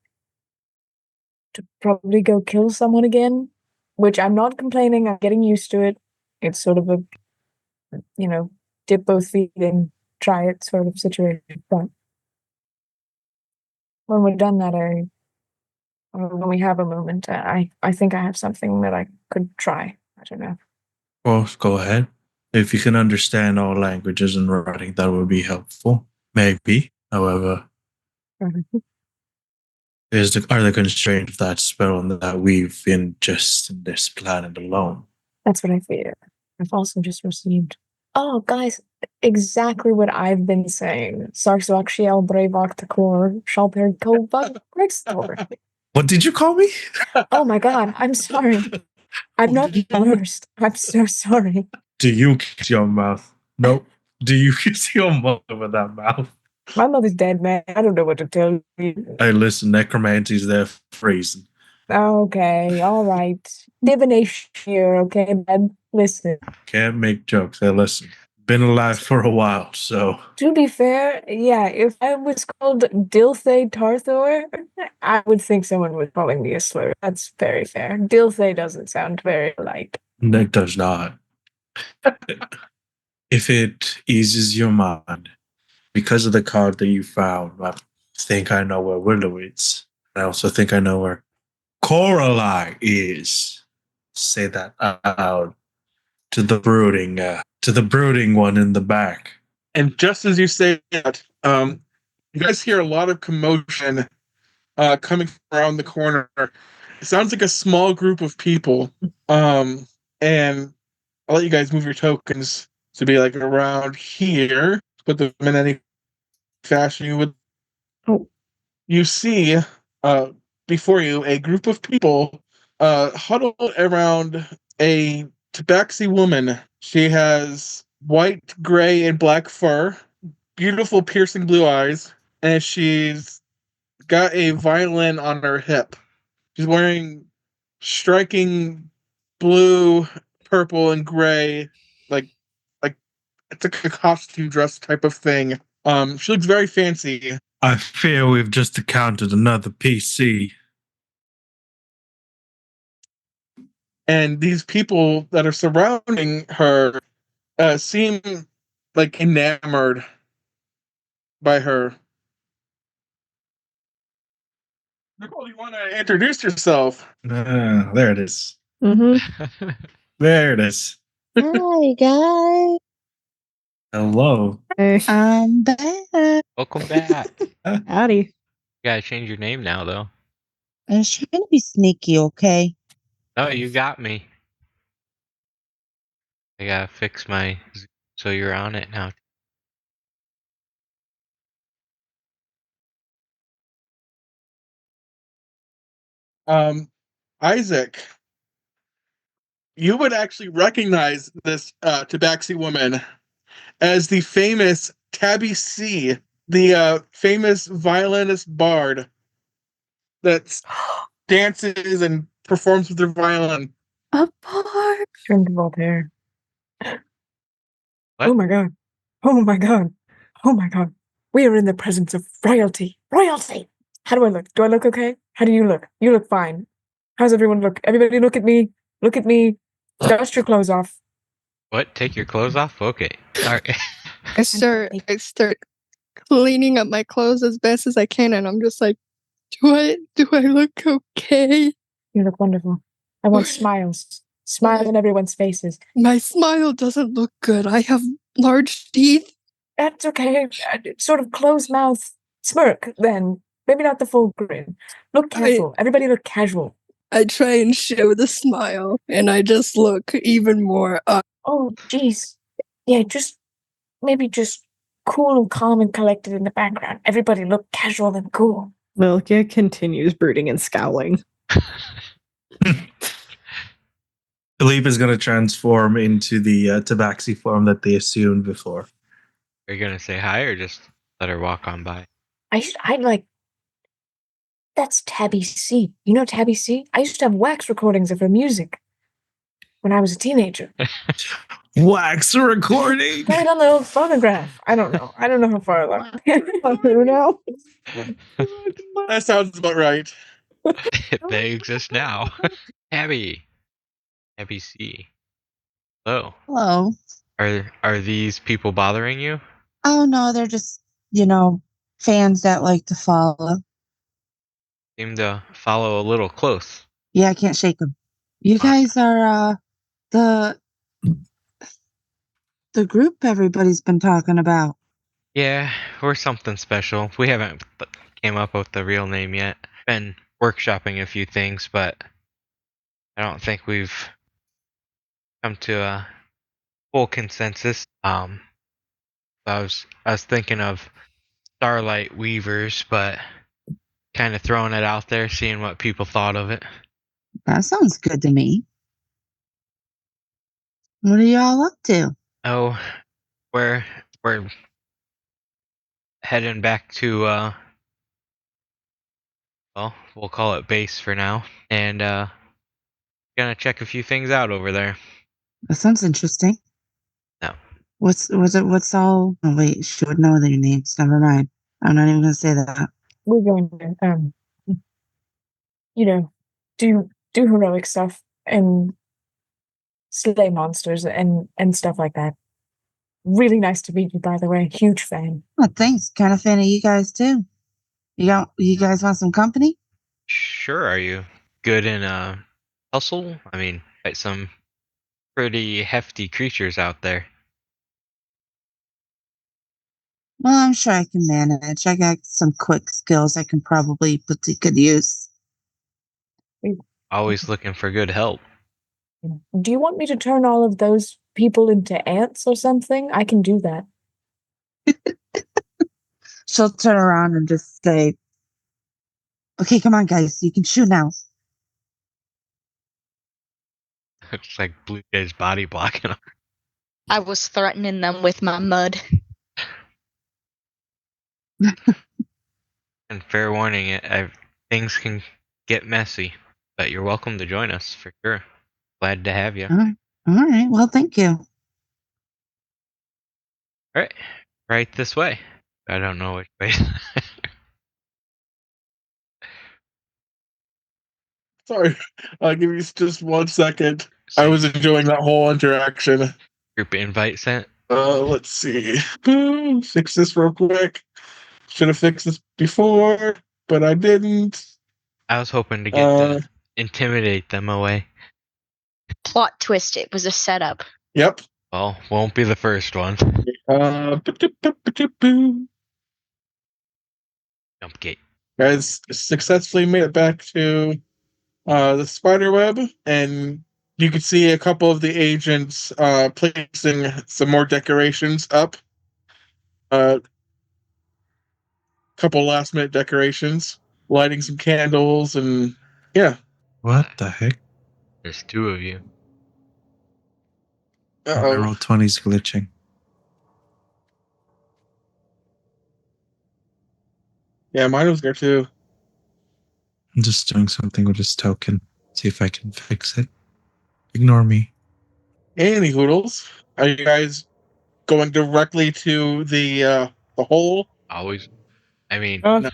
to probably go kill someone again. Which I'm not complaining. I'm getting used to it. It's sort of a, dip both feet in, try it sort of situation. But when we've done that, or when we have a moment, I think I have something that I could try. I don't know. Well, go ahead. If you can understand all languages in writing, that would be helpful. Maybe. However, are the constraints of that spell and that we've been just in this planet alone? That's what I fear. I've also just received. Oh, guys, exactly what I've been saying. Sarsvak Shiel Bravak Takor Shalper Kovak Grextor. What did you call me? Oh my god, I'm sorry. I'm not the worst. I'm so sorry. Do you kiss your mouth? Nope. Do you kiss your mother with that mouth? My mother's dead, man. I don't know what to tell you. Hey, listen, necromancy's there for a reason. Okay, all right. Divination here, okay, man. Listen. Can't make jokes. Hey, listen. Been alive for a while, so. To be fair, yeah, if I was called Dilthay Tarthor, I would think someone was calling me a slur. That's very fair. Dilthay doesn't sound very polite. It does not. If it eases your mind, because of the card that you found, I think I know where Willow is. I also think I know where Coralie is. Say that out loud to the brooding one in the back. And just as you say that, you guys hear a lot of commotion coming around the corner. It sounds like a small group of people. And I'll let you guys move your tokens to be like around here. Put them in any fashion you would. Oh. You see before you a group of people huddled around a tabaxi woman. She has white, gray, and black fur, beautiful piercing blue eyes, and she's got a violin on her hip. She's wearing striking blue, purple, and gray, like it's like a costume dress type of thing. She looks very fancy. I fear we've just encountered another PC. And these people that are surrounding her seem like enamored by her. Nicole, do you want to introduce yourself? There it is. Mm-hmm. There it is. Hi, guys. Hello. Hey, I'm back. Welcome back. You howdy. gotta change your name now, though. I was trying to be sneaky, okay? Oh, you got me. I gotta fix my Zoom so you're on it now. Isaac, you would actually recognize this Tabaxi woman as the famous Tabby C, the famous violinist bard that dances and performs with her violin. A bar. Turn to Voltaire. What? Oh my god. Oh my god. Oh my god. We are in the presence of royalty. Royalty! How do I look? Do I look okay? How do you look? You look fine. How's everyone look? Everybody look at me. Look at me. Dust your clothes off. What? Take your clothes off? Okay. Sorry. I start cleaning up my clothes as best as I can, and I'm just like, do I look okay? You look wonderful. I want smiles. Smiles on everyone's faces. My smile doesn't look good. I have large teeth. That's okay. Sort of closed mouth smirk, then. Maybe not the full grin. Look casual. Everybody look casual. I try and show the smile, and I just look even more Oh, jeez. Yeah, maybe just cool and calm and collected in the background. Everybody look casual and cool. Milkia continues brooding and scowling. Philippe is going to transform into the tabaxi form that they assumed before. Are you gonna say hi or just let her walk on by? I'd like. That's Tabby C. You know Tabby C? I used to have wax recordings of her music when I was a teenager. Wax recording. Played on the old phonograph. I don't know. I don't know how far along. Who knows? That sounds about right. They exist now. Abby. Abby C. Hello. Hello. Are these people bothering you? Oh, no, they're just, fans that like to follow. Seem to follow a little close. Yeah, I can't shake them. You guys are, the group everybody's been talking about. Yeah, we're something special. We haven't came up with the real name yet. Been workshopping a few things, but I don't think we've come to a full consensus. I was thinking of Starlight Weavers, but kind of throwing it out there, seeing what people thought of it. That sounds good to me. What are y'all up to? Oh, we're heading back to well, we'll call it base for now, and gonna check a few things out over there. That sounds interesting. No. What's all? Oh wait, she would know their names. Never mind. I'm not even gonna say that. We're going to do heroic stuff and slay monsters and stuff like that. Really nice to meet you, by the way. Huge fan. Oh, thanks. Kind of fan of you guys too. You guys want some company? Sure. Are you good in hustle? I mean, quite some pretty hefty creatures out there. Well, I'm sure I can manage. I got some quick skills I can probably put to good use. Always looking for good help. Do you want me to turn all of those people into ants or something? I can do that. She'll turn around and just say, "Okay, come on, guys. You can shoot now." Looks like Blue Jay's body blocking. I was threatening them with my mud. And fair warning, things can get messy, but you're welcome to join us for sure. Glad to have you. All right. Well, thank you. All right, right this way. I don't know which way. Sorry, I'll give you just 1 second. I was enjoying that whole interaction. Group invite sent. Let's see. Fix this real quick. Should have fixed this before, but I didn't. I was hoping to get to intimidate them away. Plot twist, it was a setup. Yep. Well, won't be the first one. Jump gate. Guys successfully made it back to the spider web, and you can see a couple of the agents placing some more decorations up. A couple last minute decorations, lighting some candles, and yeah. What the heck? There's 2 of you. My Uh-oh. roll 20's glitching. Yeah, mine was there too. I'm just doing something with this token. See if I can fix it. Ignore me. Any hoodles. Are you guys going directly to the hole? Always. I mean, Oh,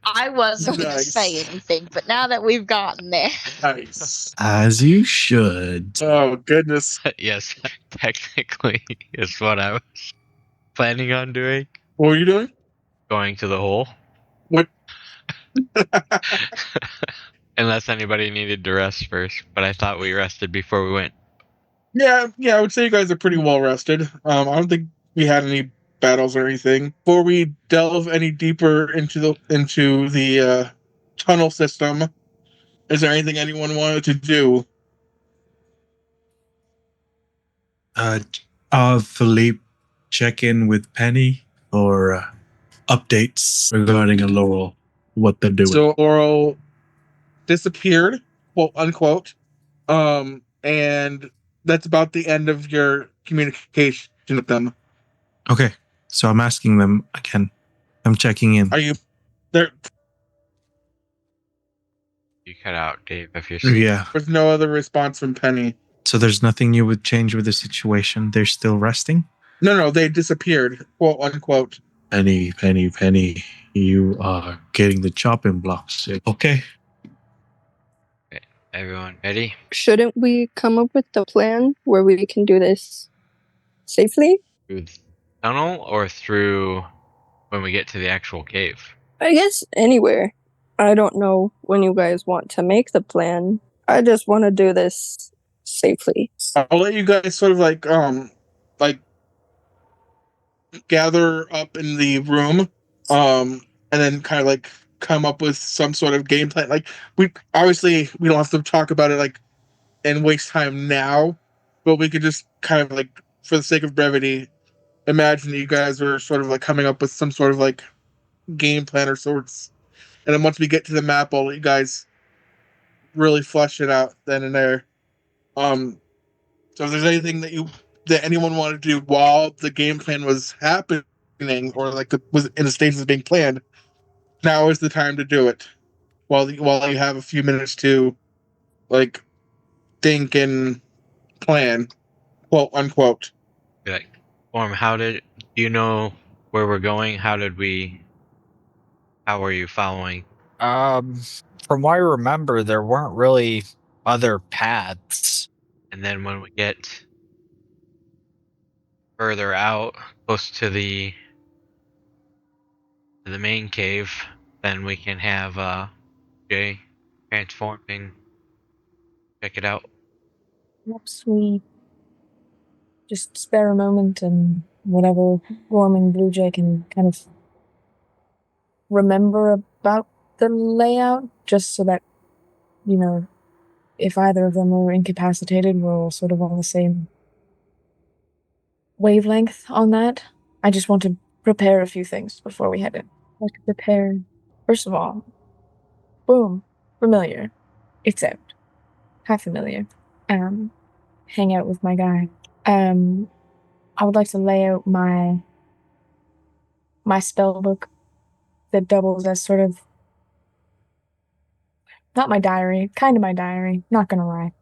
I wasn't going to Nice. say anything, but now that we've gotten there, Nice. As you should. Oh goodness. yes, technically is what I was planning on doing. What were you doing? Going to the hole. What? Unless anybody needed to rest first, but I thought we rested before we went. Yeah, I would say you guys are pretty well rested. I don't think we had any battles or anything. Before we delve any deeper into the tunnel system, is there anything anyone wanted to do? Philippe, check in with Penny for updates regarding Laurel, what they're doing. So Laurel disappeared, quote unquote, and that's about the end of your communication with them. Okay, so I'm asking them again. I'm checking in. Are you there? You cut out, Dave, if you're Yeah. There's no other response from Penny. So there's nothing you would change with the situation. They're still resting? No, they disappeared, quote unquote. Penny, you are getting the chopping blocks. Okay. Everyone ready? Shouldn't we come up with a plan where we can do this safely? Through the tunnel or through when we get to the actual cave? I guess anywhere. I don't know when you guys want to make the plan. I just want to do this safely. I'll let you guys sort of like gather up in the room, and then kind of like come up with some sort of game plan. Like we don't have to talk about it like and waste time now, but we could just kind of like, for the sake of brevity, imagine that you guys were sort of like coming up with some sort of like game plan or sorts. And then once we get to the map, I'll let you guys really flesh it out then and there. So if there's anything that anyone wanted to do while the game plan was happening, or like was in the stages of being planned, now is the time to do it. While you have a few minutes to like think and plan, quote unquote. Be like, Orm, do you know where we're going? How are you following? From what I remember, there weren't really other paths. And then when we get further out, close to the main cave, then we can have Jay transforming. Check it out. Perhaps we just spare a moment and whatever Gorm and Blue Jay can kind of remember about the layout, just so that, you know, if either of them are incapacitated, we're all sort of on the same wavelength on that. I just want to prepare a few things before we head in. Like prepare, first of all, boom, familiar. It's out. Half familiar. Hang out with my guy. I would like to lay out my spell book that doubles as sort of not my diary, kind of my diary, not gonna lie.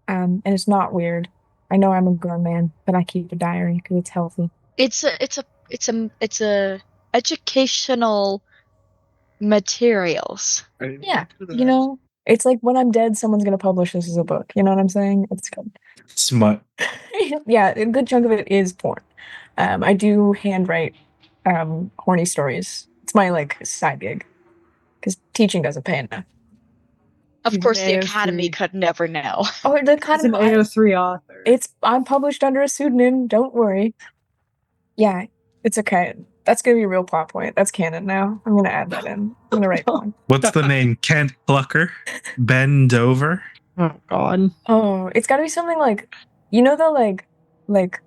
And it's not weird. I know I'm a grown man, but I keep a diary because it's healthy. it's a educational materials. Yeah, you know, it's like when I'm dead, someone's gonna publish this as a book. You know what I'm saying? It's good. Smut. Yeah, a good chunk of it is porn. I do handwrite horny stories. It's my like side gig because teaching doesn't pay enough. Of He's course, an the Academy AO3. could never know. Oh, the He's an Academy. AO3 author. I'm published under a pseudonym. Don't worry. Yeah, it's okay. That's gonna be a real plot point. That's canon now. I'm gonna add that in. I'm gonna write one. What's the name? Kent Plucker? Bend over? Oh God. Oh, it's gotta be something like, you know, the like.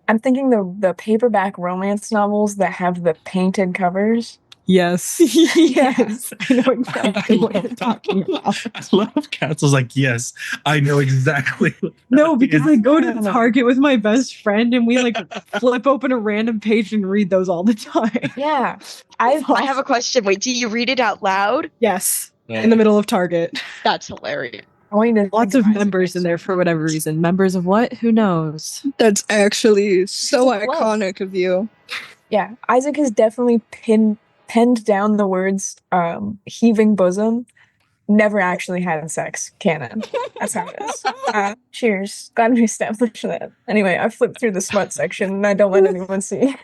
I'm thinking the paperback romance novels that have the painted covers. Yes. Yes. I know exactly what you're talking about. I love Castle's like, yes, I know exactly. what No, that because is. I go to Target with my best friend and we like flip open a random page and read those all the time. Yeah, I have a question. Wait, do you read it out loud? Yes. In the middle of Target. That's hilarious. I want you to Lots think of Isaac members next in there for whatever reason. Members of what? Who knows? That's actually so It's a club. iconic of you. Yeah, Isaac has definitely penned down the words heaving bosom. Never actually had sex. Canon. That's how it is. Cheers. Glad we established that. Anyway, I flipped through the smut section and I don't let anyone see.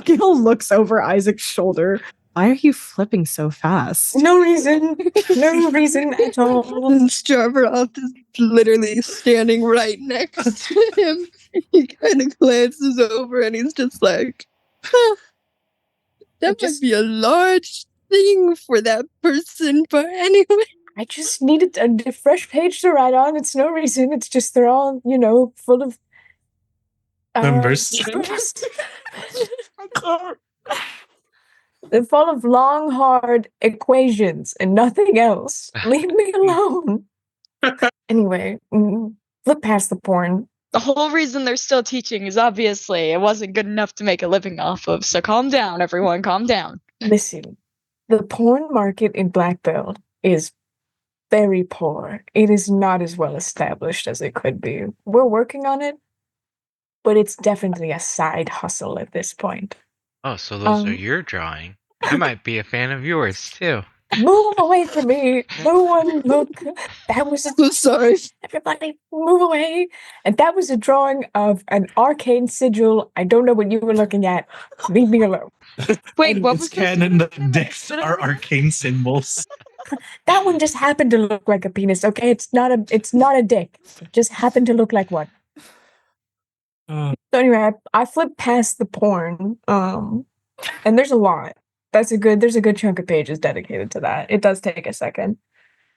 Gil looks over Isaac's shoulder. Why are you flipping so fast? No reason. No reason at all. And Starveroth is literally standing right next to him. He kind of glances over and he's just like, huh, that might be a large thing for that person, but anyway. I just needed a fresh page to write on. It's no reason. It's just they're all, full of Members. They're full of long, hard equations and nothing else. Leave me alone. Anyway, flip past the porn. The whole reason they're still teaching is obviously it wasn't good enough to make a living off of. So calm down, everyone. Calm down. Listen, the porn market in Black Belt is very poor. It is not as well established as it could be. We're working on it, but it's definitely a side hustle at this point. Oh, so those are your drawing. I might be a fan of yours too. Move away from me. No one look. That was So sorry. everybody move away. And that was a drawing of an arcane sigil. I don't know what you were looking at. Leave me alone. Wait, what was It's the canon that dicks are arcane symbols. That one just happened to look like a penis, okay? It's not a dick. Just happened to look like one. So anyway, I flipped past the porn. And there's a lot. There's a good chunk of pages dedicated to that. It does take a second.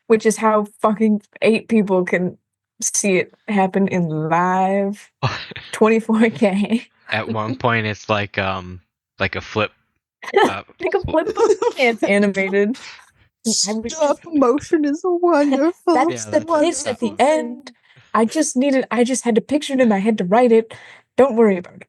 Which is how fucking 8 people can see it happen in live 24K. At one point, it's like a flip. Like a flip book. It's animated. Stop motion is wonderful. That's Yeah, the that's kiss at the wonderful end. I just had to picture it and I had to write it. Don't worry about it.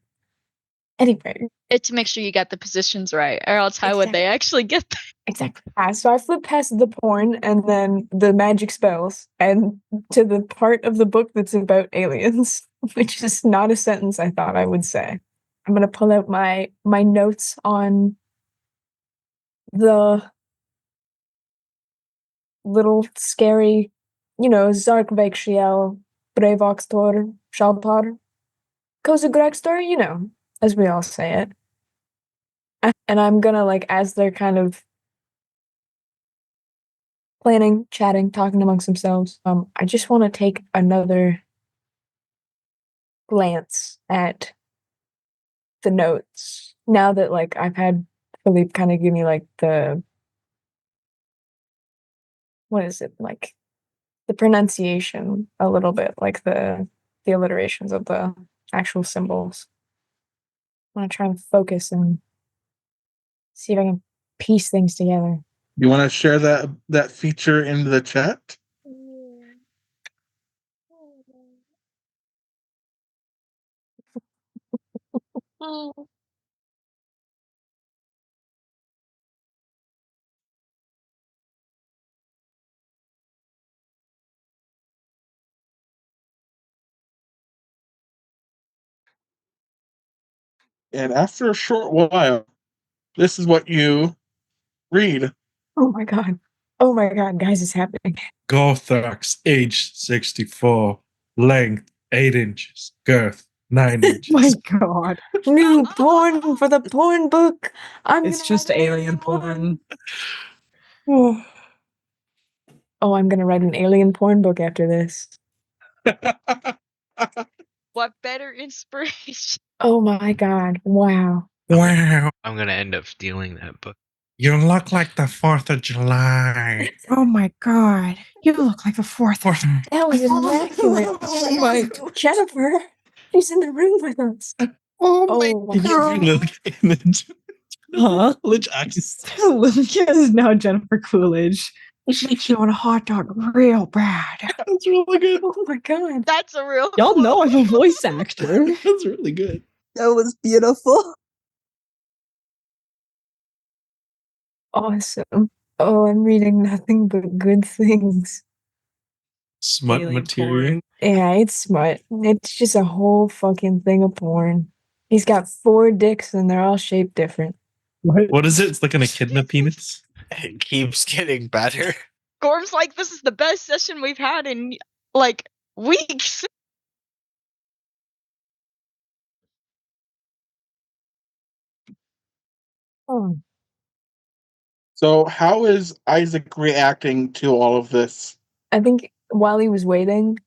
Anyway. It's to make sure you got the positions right, or else how would they actually get there? Exactly. So I flipped past the porn and then the magic spells and to the part of the book that's about aliens, which is not a sentence I thought I would say. I'm gonna pull out my notes on the little scary, Zarkvekshiel, Brevoxtor, Shalpar, Kozagregster, as we all say it. And I'm gonna, as they're kind of planning, chatting, talking amongst themselves, I just want to take another glance at the notes. Now that, I've had Philippe kind of give me, what is it, the pronunciation a little bit, the alliterations of the actual symbols. I want to try and focus and see if I can piece things together. You want to share that feature in the chat? And after a short while, this is what you read. Oh my god, guys, it's happening. Gothax, age 64, length 8 inches, girth 9 inches. My God. New porn for the porn book. It's just alien porn. Oh, I'm gonna write an alien porn book after this. What better inspiration? Oh my god. Wow. Wow. I'm gonna end up stealing that book. You look like the 4th of July. Oh my god. You look like the 4th. That was immaculate. Oh my. Jennifer, she's in the room with us. Oh my. Oh, Can you bring Lil image? Huh? Coolidge eyes. Lilia is now Jennifer Coolidge. She want a hot dog real bad. That's really good. oh my god. That's a real. Y'all quote. know I'm a voice actor. That's really good. That was beautiful. Awesome. Oh, I'm reading nothing but good things. Smut Alien material. porn. Yeah, it's smart. It's just a whole fucking thing of porn. He's got 4 dicks and they're all shaped different. What is it? It's like an echidna penis. It keeps getting better. Gorm's like, this is the best session we've had in like weeks. Oh. So, how is Isaac reacting to all of this? I think while he was waiting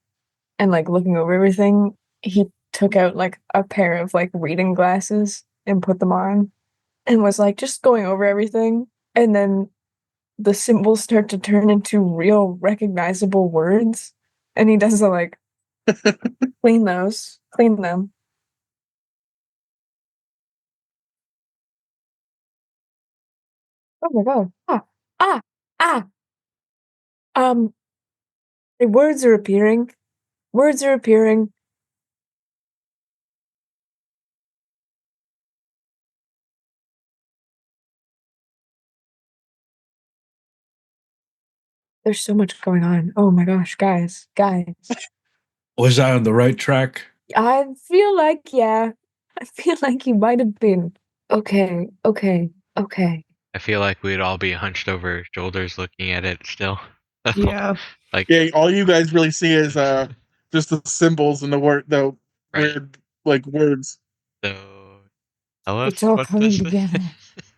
and like looking over everything, he took out like a pair of like reading glasses and put them on and was like just going over everything. And then the symbols start to turn into real recognizable words. And he does the like, clean those, clean them. Oh my god. Ah, ah. The words are appearing. Words are appearing. There's so much going on. Oh my gosh, guys. Was I on the right track? I feel like, yeah. I feel like you might have been. Okay. I feel like we'd all be hunched over our shoulders looking at it still. Yeah. Like, Yeah, all you guys really see is just the symbols and the Right. weird like words. so tell us It's all what coming this together.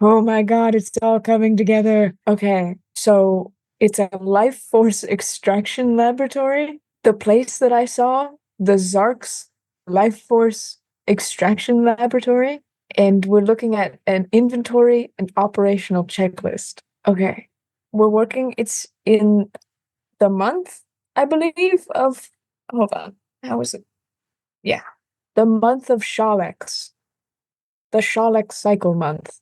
Oh my god, it's all coming together. Okay, so it's a life force extraction laboratory. The place that I saw, the Zark's Life Force Extraction Laboratory, and we're looking at an inventory and operational checklist. Okay, we're working, it's in the month, I believe, of, hold on, how is it? Yeah, the month of Shalex, the Shalex cycle month.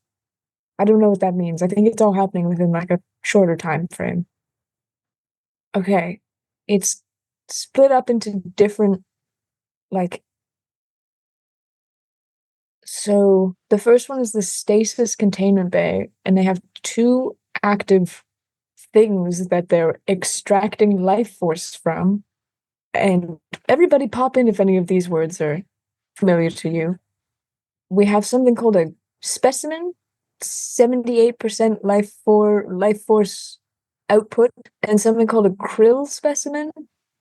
I don't know what that means. I think it's all happening within like a shorter time frame. Okay. It's split up into different like so the first one is the stasis containment bay, and they have 2 active things that they're extracting life force from. And everybody pop in if any of these words are familiar to you. We have something called a specimen, 78% life force output, and something called a krill specimen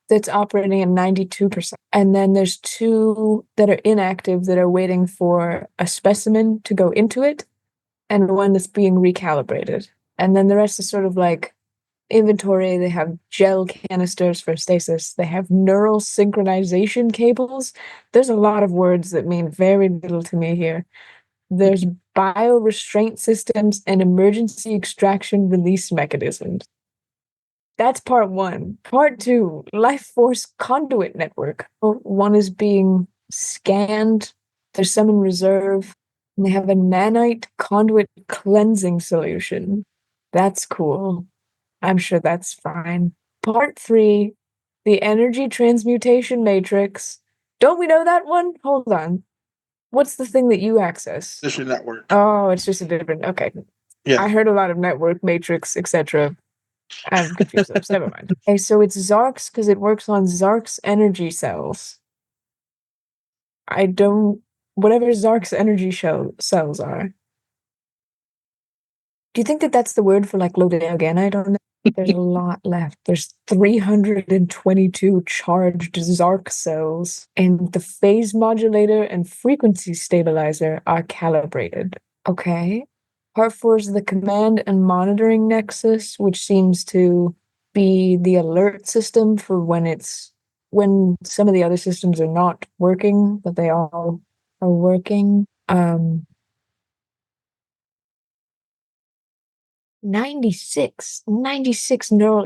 that's operating at 92%. And then there's 2 that are inactive that are waiting for a specimen to go into it, and one that's being recalibrated. And then the rest is sort of like inventory. They have gel canisters for stasis. They have neural synchronization cables. There's a lot of words that mean very little to me here. There's biorestraint systems and emergency extraction release mechanisms. That's part 1. Part 2, life force conduit network. One is being scanned. There's some in reserve. And they have a nanite conduit cleansing solution. That's cool. I'm sure that's fine. Part 3, the energy transmutation matrix. Don't we know that one? Hold on. What's the thing that you access? Position network. Oh, it's just a different. Okay. Yeah. I heard a lot of network, matrix, etc. I'm confused. Never mind. Okay, so it's Zark's because it works on Zark's energy cells. I don't. Whatever Zark's energy cells are. Do you think that that's the word for like loaded again? I don't know. There's a lot left. There's 322 charged Zark cells, and the phase modulator and frequency stabilizer are calibrated. Okay. Part 4 is the command and monitoring nexus, which seems to be the alert system for when some of the other systems are not working, but they all are working. 96 neural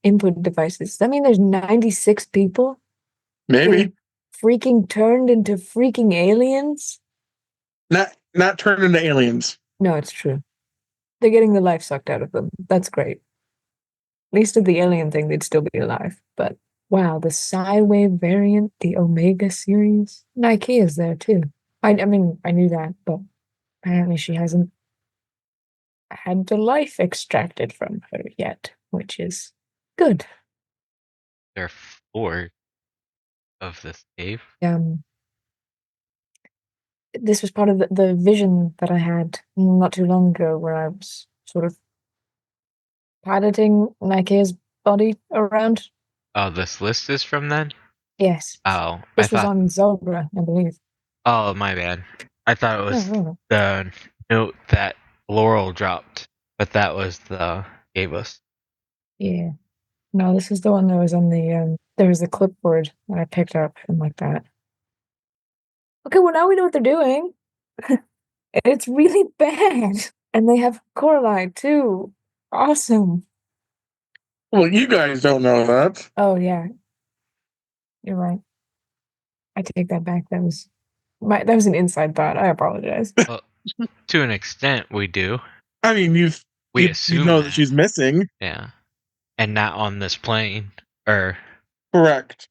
input devices. Does that mean there's 96 people Maybe freaking turned into freaking aliens? not turned into aliens. No, it's true. They're getting the life sucked out of them. That's great. At least of the alien thing, they'd still be alive. But wow, the Psywave variant, the Omega series. Nike is there too. I mean, I knew that, but apparently she hasn't had the life extracted from her yet, which is good. There are 4 of this cave. This was part of the vision that I had not too long ago, where I was sort of piloting Nike's body around. Oh, this list is from then? Yes. Oh, This was on Zobra, I believe. Oh, my bad. I thought it was No. the note that Laurel dropped, but that was the gave us. Yeah. No, this is the one that was on the there was a clipboard that I picked up and like that. Okay, well now we know what they're doing. It's really bad. And they have Coraline too. Awesome. Well, you guys don't know that. Oh yeah. You're right. I take that back. That was an inside thought. I apologize. Well, to an extent, we do. I mean, you assume know that she's missing. Yeah. And not on this plane. Or Correct.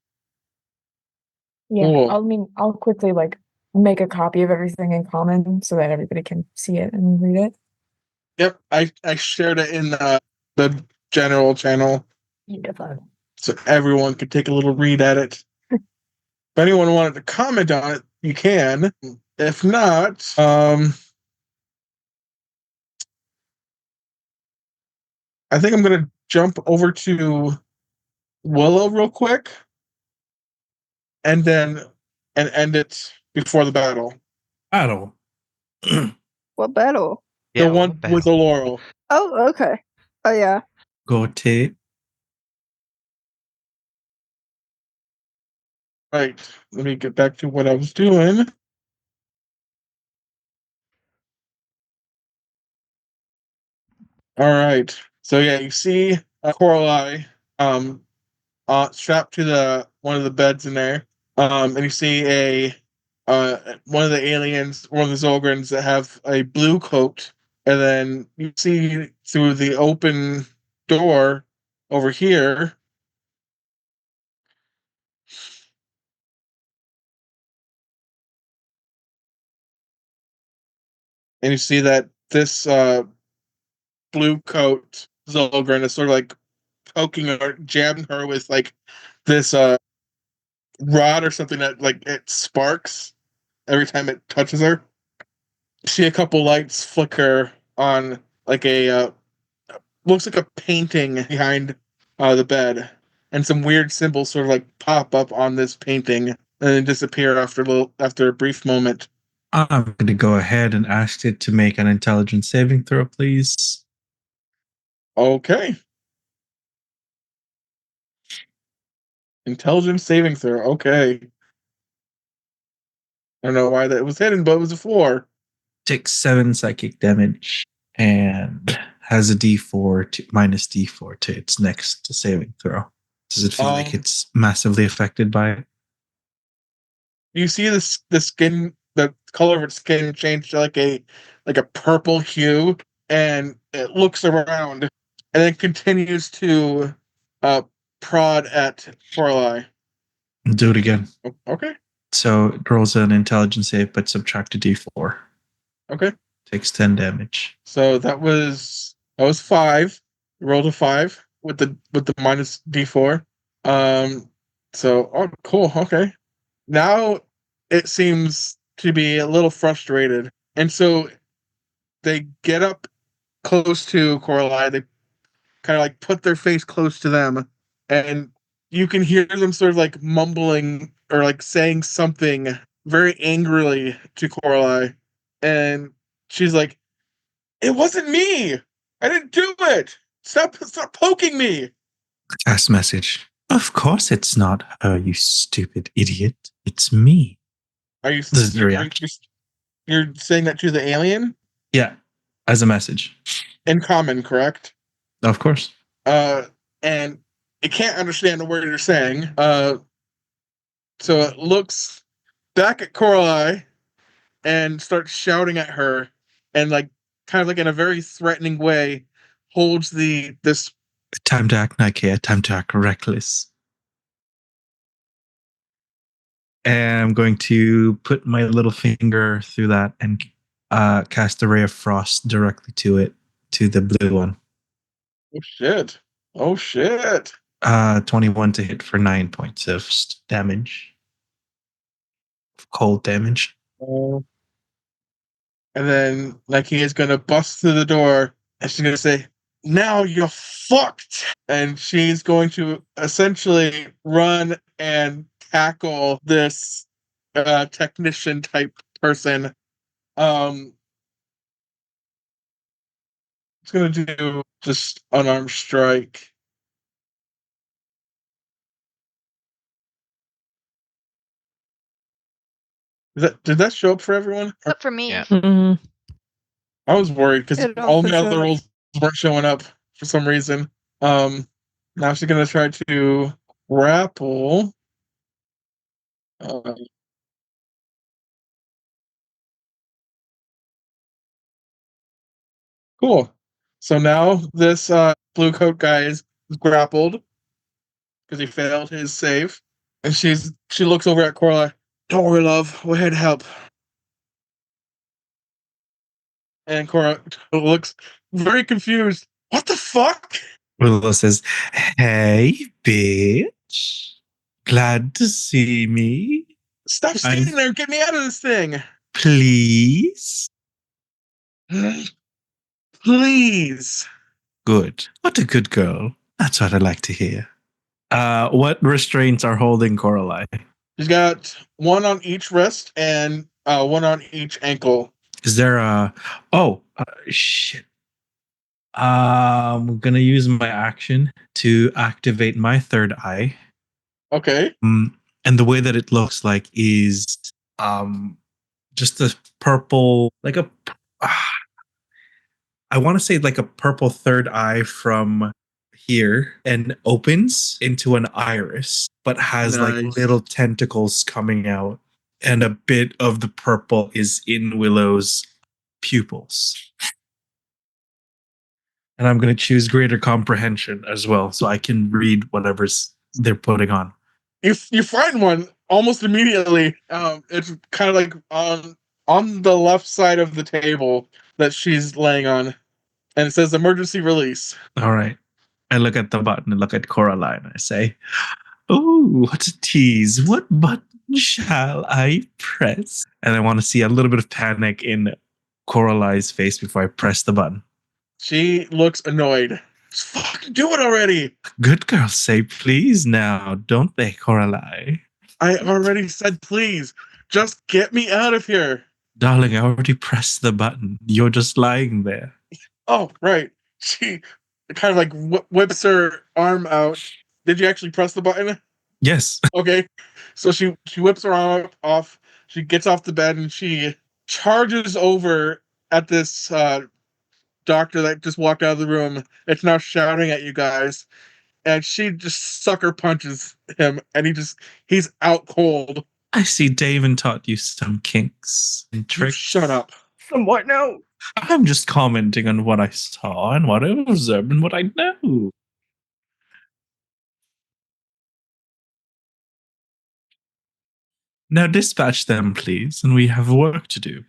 Yeah, Cool. I'll quickly like make a copy of everything in common so that everybody can see it and read it. Yep, I shared it in the general channel. Beautiful. So everyone could take a little read at it. If anyone wanted to comment on it, you can. If not, I think I'm gonna jump over to Willow real quick, and end it before the battle. Battle. What battle? yeah, The one with the Laurel. Oh, okay. Oh, yeah. Go tape. Right. Let me get back to what I was doing. All right. So yeah, you see Coralie strapped to one of the beds in there. And you see one of the aliens, one of the Zolgrins that have a blue coat, and then you see through the open door over here. And you see that this blue coat Zolgren is sort of like poking or jabbing her with like this rod or something that like it sparks every time it touches her. See a couple lights flicker on like a looks like a painting behind the bed, and some weird symbols sort of like pop up on this painting and then disappear after a brief moment. I'm going to go ahead and ask it to make an intelligence saving throw, please. Okay. Intelligence saving throw. Okay. I don't know why that was hidden, but it was a 4. Takes 7 psychic damage and has a D4 minus D4 to its next saving throw. Does it feel like it's massively affected by it? You see the skin, the color of its skin change to like a purple hue, and it looks around and then continues to prod at Coralie. Do it again. Okay. So it rolls an intelligence save, but subtract a D4. Okay. Takes 10 damage. So that was 5. Rolled a 5 with the minus D4. So cool. Okay. Now it seems to be a little frustrated, and so they get up close to Coralie. They kind of like put their face close to them, and you can hear them sort of like mumbling or like saying something very angrily to Coralie, and she's like, "It wasn't me. I didn't do it. Stop poking me." Cast message. Of course it's not her, you stupid idiot. It's me. Are you This is the reaction. you're saying that to the alien Yeah, as a message. in common, correct? Of course. And it can't understand the word you're saying. So it looks back at Coralie and starts shouting at her, and like kind of like in a very threatening way, holds this. Time to act Nike, time to act reckless. And I'm going to put my little finger through that and cast a ray of frost directly to it, to the blue one. Oh shit! Oh shit! 21 to hit for 9 points of damage. Cold damage. And then Nike is gonna bust through the door, and she's gonna say, "Now you're fucked!" And she's going to essentially run and tackle this technician type person. It's gonna do just unarmed strike. Did that show up for everyone? Except for me. Yeah. Mm-mm. I was worried because It all also my other showed. rolls weren't showing up for some reason. Now she's gonna try to grapple. Cool. So now this blue coat guy is grappled because he failed his save, and she looks over at Coralie. Don't worry, love. We're here to help. And Cora looks very confused. What the fuck? Willow says, "Hey, bitch. Glad to see me. Stop standing there and get me out of this thing. Please." Please. Good. What a good girl. That's what I like to hear. What restraints are holding Coralie? She's got one on each wrist and one on each ankle. Is there a... Oh, shit. I'm going to use my action to activate my third eye. Okay. And the way that it looks like is just a purple, like a... I want to say like a purple third eye from here and opens into an iris, but has like Nice. little tentacles coming out. And a bit of the purple is in Willow's pupils. And I'm going to choose greater comprehension as well, so I can read whatever's they're putting on. You find one almost immediately. It's kind of like on the left side of the table that she's laying on, and it says emergency release. All right. I look at the button and look at Coraline and I say, "Oh, what a tease. What button shall I press?" And I want to see a little bit of panic in Coraline's face before I press the button. She looks annoyed. Just fucking do it already. Good girls say please now, don't they, Coraline? I already said please. Just get me out of here. Darling, I already pressed the button. You're just lying there. Oh, right. She kind of like whips her arm out. Did you actually press the button? Yes. Okay. So she whips her arm off. She gets off the bed and she charges over at this doctor that just walked out of the room. It's now shouting at you guys. And she just sucker punches him and he's out cold. I see David taught you some kinks and tricks. Shut up. What now? I'm just commenting on what I saw and what I observed and what I know. Now dispatch them, please, and we have work to do.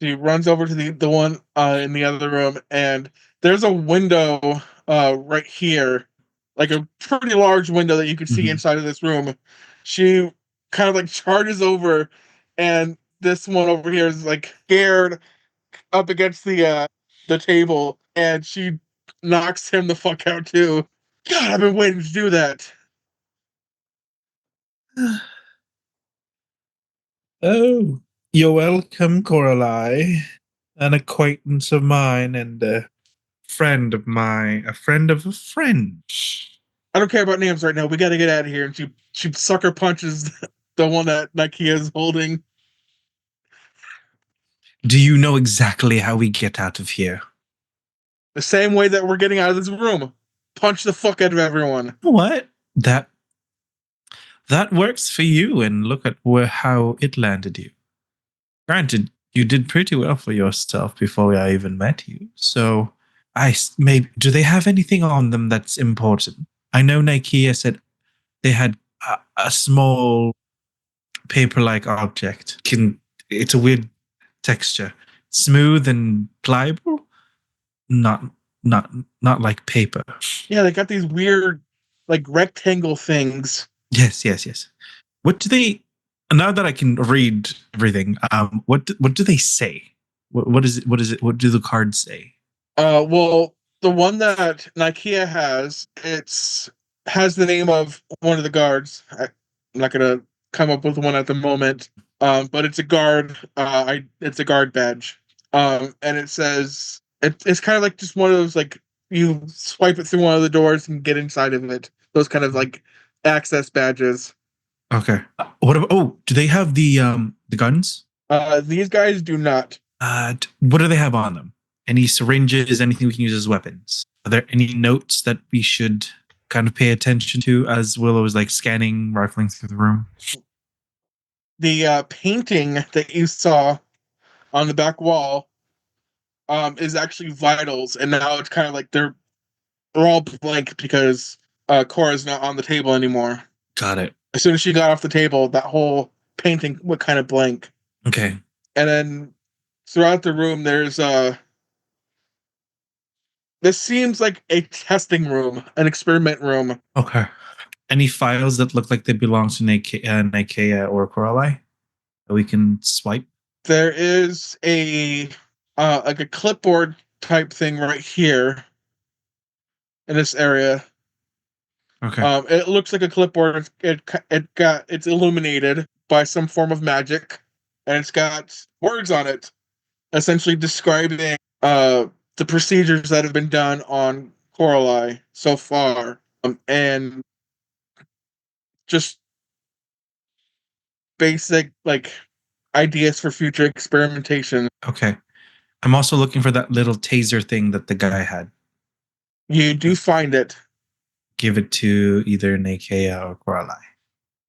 She runs over to the one in the other room, and there's a window right here, like a pretty large window that you can see inside of this room. She kind of like charges over, and this one over here is like scared up against the table, and she knocks him the fuck out too. God, I've been waiting to do that. Oh, you're welcome, Coralie. An acquaintance of mine, and friend of a friend of a friend. I don't care about names right now. We got to get out of here. And she sucker punches the one that Nakia is holding. Do you know exactly how we get out of here? The same way that we're getting out of this room. Punch the fuck out of everyone. What? That works for you, and look at how it landed you. Granted, you did pretty well for yourself before I even met you. So, maybe do they have anything on them that's important? I know Nakia said they had a small paper-like object. It's a weird texture, smooth and pliable, not like paper. Yeah, they got these weird, like rectangle things. Yes. What do they? Now that I can read everything, what do they say? What is it? What is it? What do the cards say? Well, the one that Nakia has, has the name of one of the guards. I'm not gonna come up with one at the moment. But it's a guard. It's a guard badge. And it says it's kind of like just one of those, like, you swipe it through one of the doors and get inside of it. Those kind of like access badges. Okay. What about? Oh, do they have the guns? These guys do not. What do they have on them? Any syringes? Anything we can use as weapons? Are there any notes that we should kind of pay attention to as Willow is like scanning, rifling through the room? The painting that you saw on the back wall is actually vitals, and now it's kind of like they're all blank because Cora's not on the table anymore. Got it. As soon as she got off the table, that whole painting went kind of blank. Okay. And then throughout the room, there's this seems like a testing room, an experiment room. Okay. Any files that look like they belong to Nakia or Coralie that we can swipe? There is a like a clipboard type thing right here in this area. Okay. It looks like a clipboard. It's illuminated by some form of magic, and it's got words on it, essentially describing the procedures that have been done on Coralie so far, and just basic like ideas for future experimentation. Okay. I'm also looking for that little taser thing that the guy had. You do find it. Give it to either Nakia or Coralie.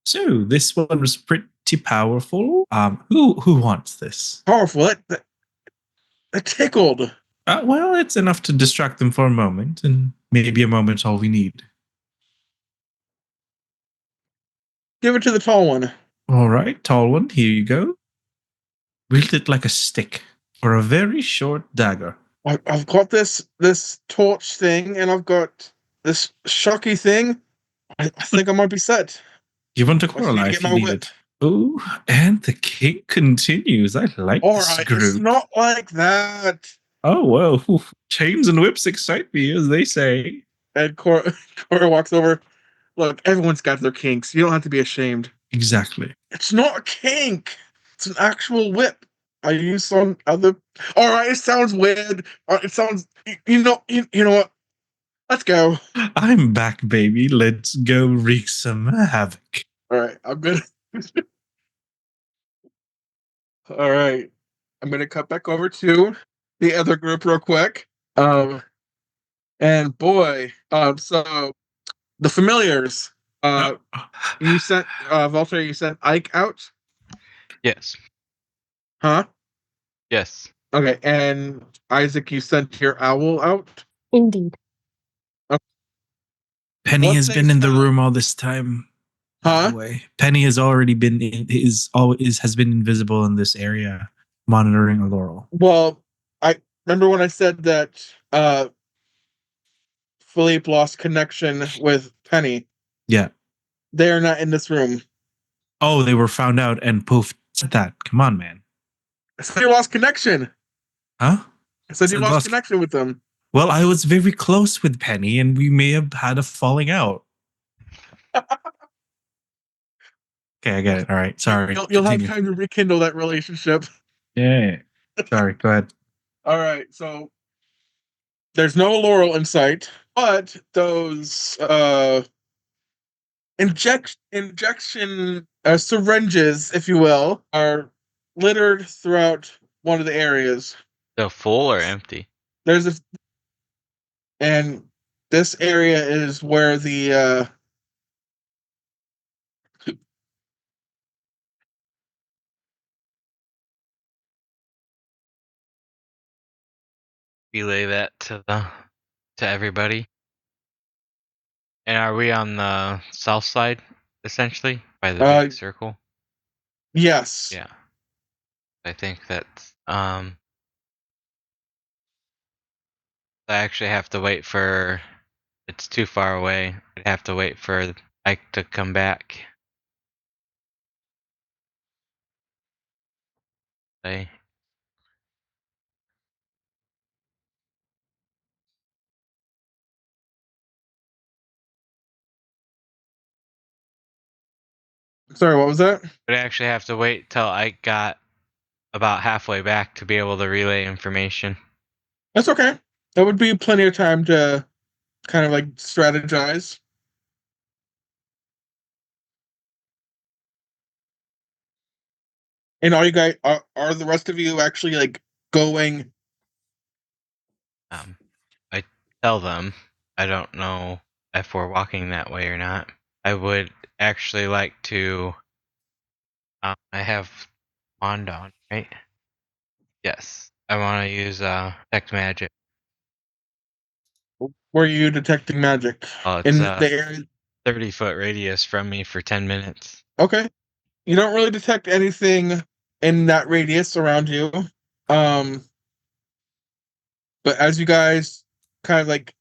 So this one was pretty powerful. Who wants this? Powerful. That tickled. Well, it's enough to distract them for a moment, and maybe a moment's all we need. Give it to the tall one. All right, tall one, here you go. Wield it like a stick or a very short dagger. I've got this torch thing, and I've got this shocky thing. I think I might be set. Give one to I just need Coralie to if get you my need whip. it. Oh, and the cake continues. I like All this right, group. it's not like that. Oh, well, oof. Chains and whips excite me, as they say. And Cora walks over. Look, everyone's got their kinks. You don't have to be ashamed. Exactly. It's not a kink. It's an actual whip. I use some other. All right, it sounds weird. It sounds. You know what? Let's go. I'm back, baby. Let's go wreak some havoc. All right, I'm gonna. All right, I'm gonna cut back over to the other group real quick. And boy, so the familiars. You sent Valtteri. You sent Ike out, Yes. huh? Yes. Okay, and Isaac, you sent your owl out. Indeed. Penny What has they been in the found- room all this time. By Huh? the way, Penny has already been has been invisible in this area, monitoring Laurel. Well, I remember when I said that Philippe lost connection with Penny. Yeah. They are not in this room. Oh, they were found out and poof. Said that. Come on, man. I said you lost connection. Huh? I said you Said lost lost- connection with them. Well, I was very close with Penny, and we may have had a falling out. Okay, I get it. All right. Sorry. You'll have Continue. time to rekindle that relationship. Yeah. Sorry. Go ahead. All right, so There's no Laurel in sight, but those injection syringes, if you will, are littered throughout one of the areas. So full or empty? And this area is where the Relay that to everybody. And are we on the south side, essentially, by the big circle? Yes. Yeah. I think that's I actually have to wait for. It's too far away. I'd have to wait for Ike to come back. Say. Sorry, what was that? I'd actually have to wait till Ike got about halfway back to be able to relay information. That's okay. That would be plenty of time to kind of like strategize. And are you guys are the rest of you actually like going? I tell them I don't know if we're walking that way or not. I would actually like to. I have wand on, right? Yes. I want to use detect magic. Were you detecting magic Oh, in it's the area? 30-foot radius from me for 10 minutes. Okay. You don't really detect anything in that radius around you. But as you guys kind of like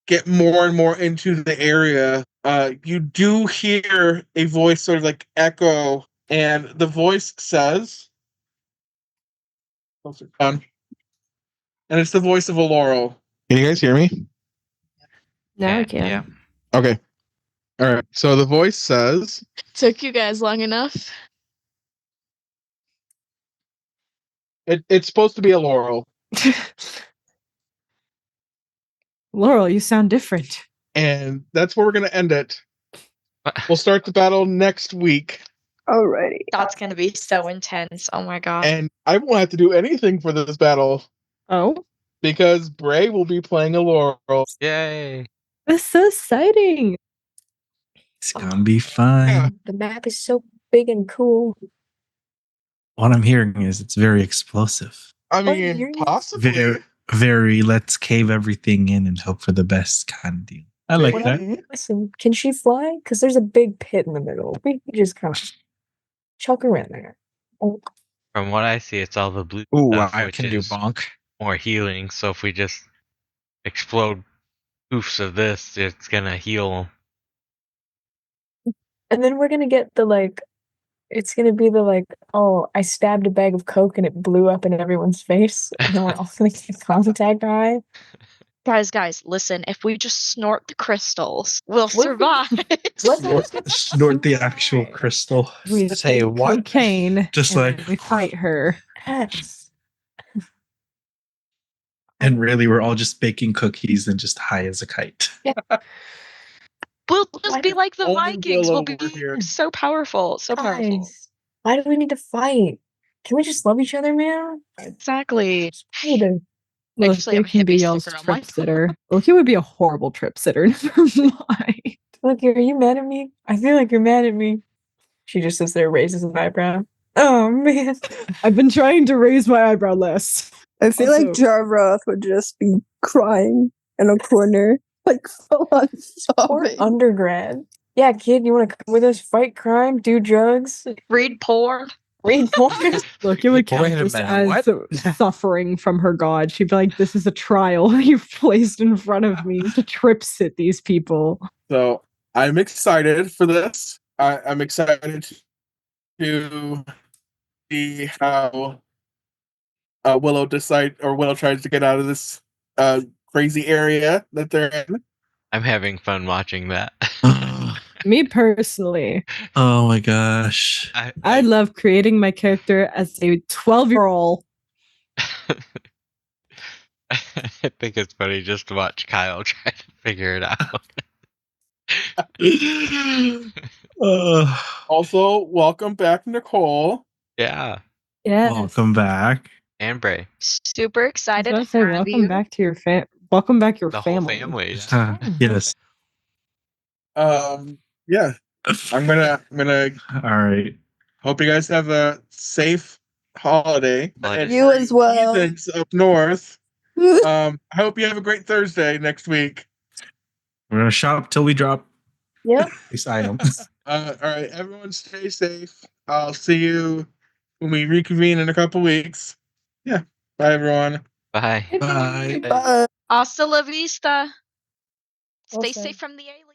get more and more into the area, you do hear a voice sort of like echo, and the voice says, and it's the voice of a Laurel. Can you guys hear me? Now I Yeah, can. yeah. Okay. All right. So the voice says, Took you guys long enough. it's supposed to be a Laurel. Laurel, you sound different. And that's where we're going to end it. We'll start the battle next week. Alrighty. That's gonna be so intense. Oh my god. And I won't have to do anything for this battle. Oh? Because Bray will be playing a Laurel. Yay. That's so exciting. It's gonna be fun. Yeah. The map is so big and cool. What I'm hearing is it's very explosive. I What, mean, you're- possibly. Very let's cave everything in and hope for the best kind of deal. I like Maybe. that. Listen, can she fly? Because there's a big pit in the middle. We can just kind of chuck her in there. Oh, From what I see, it's all the blue Ooh, stuff, I which can do is bonk. more healing. So if we just explode poofs of this, it's gonna heal. and then we're gonna get the like. It's gonna be the like. Oh, I stabbed a bag of coke and it blew up in everyone's face, and then we're all gonna get contact high. Guys, listen, if we just snort the crystals, we'll What if we- survive. Snort the actual crystal. We Say take what? cocaine. Just and like- then we fight her. Yes. And really, we're all just baking cookies and just high as a kite. We'll just be like the Only Vikings. Willow We'll over be here. so powerful. So powerful. Guys, why do we need to fight? Can we just love each other, man? Exactly. Hey, the Look, Actually, I'm it can be hippie y'all's sticker on my trip sitter. Look, he would be a horrible trip sitter. Never mind. look, are you mad at me? I feel like you're mad at me. She just sits there, raises an eyebrow. Oh man. I've been trying to raise my eyebrow less. I feel like Also- Jarroth would just be crying in a corner, like full on Or sobbing. undergrad. Yeah, kid, you want to come with us? Fight crime, do drugs, Read porn. read porn. Look, it would count Wait a this minute, as suffering from her god. She'd be like, "This is a trial you've placed in front of me to trip sit these people." So I'm excited for this. I'm excited to see how Willow tries to get out of this crazy area that they're in. I'm having fun watching that. Me personally, Oh my gosh. I love creating my character as a 12-year-old. I think it's funny just to watch Kyle try to figure it out. Also, welcome back, Nicole. Yeah, Yes. Welcome back. and Bray. Super I was excited about to to say, have welcome you. back to your welcome back your The family. whole family. Yeah. Yes. Yeah, I'm gonna All right. hope you guys have a safe holiday. Holiday. And You for as well. heathens up north. I hope you have a great Thursday next week. We're gonna shop till we drop Yep. this item. All right, everyone, stay safe. I'll see you when we reconvene in a couple weeks. Yeah, bye, everyone. Bye. Bye. Bye. Hasta la vista. Stay Also- safe from the aliens.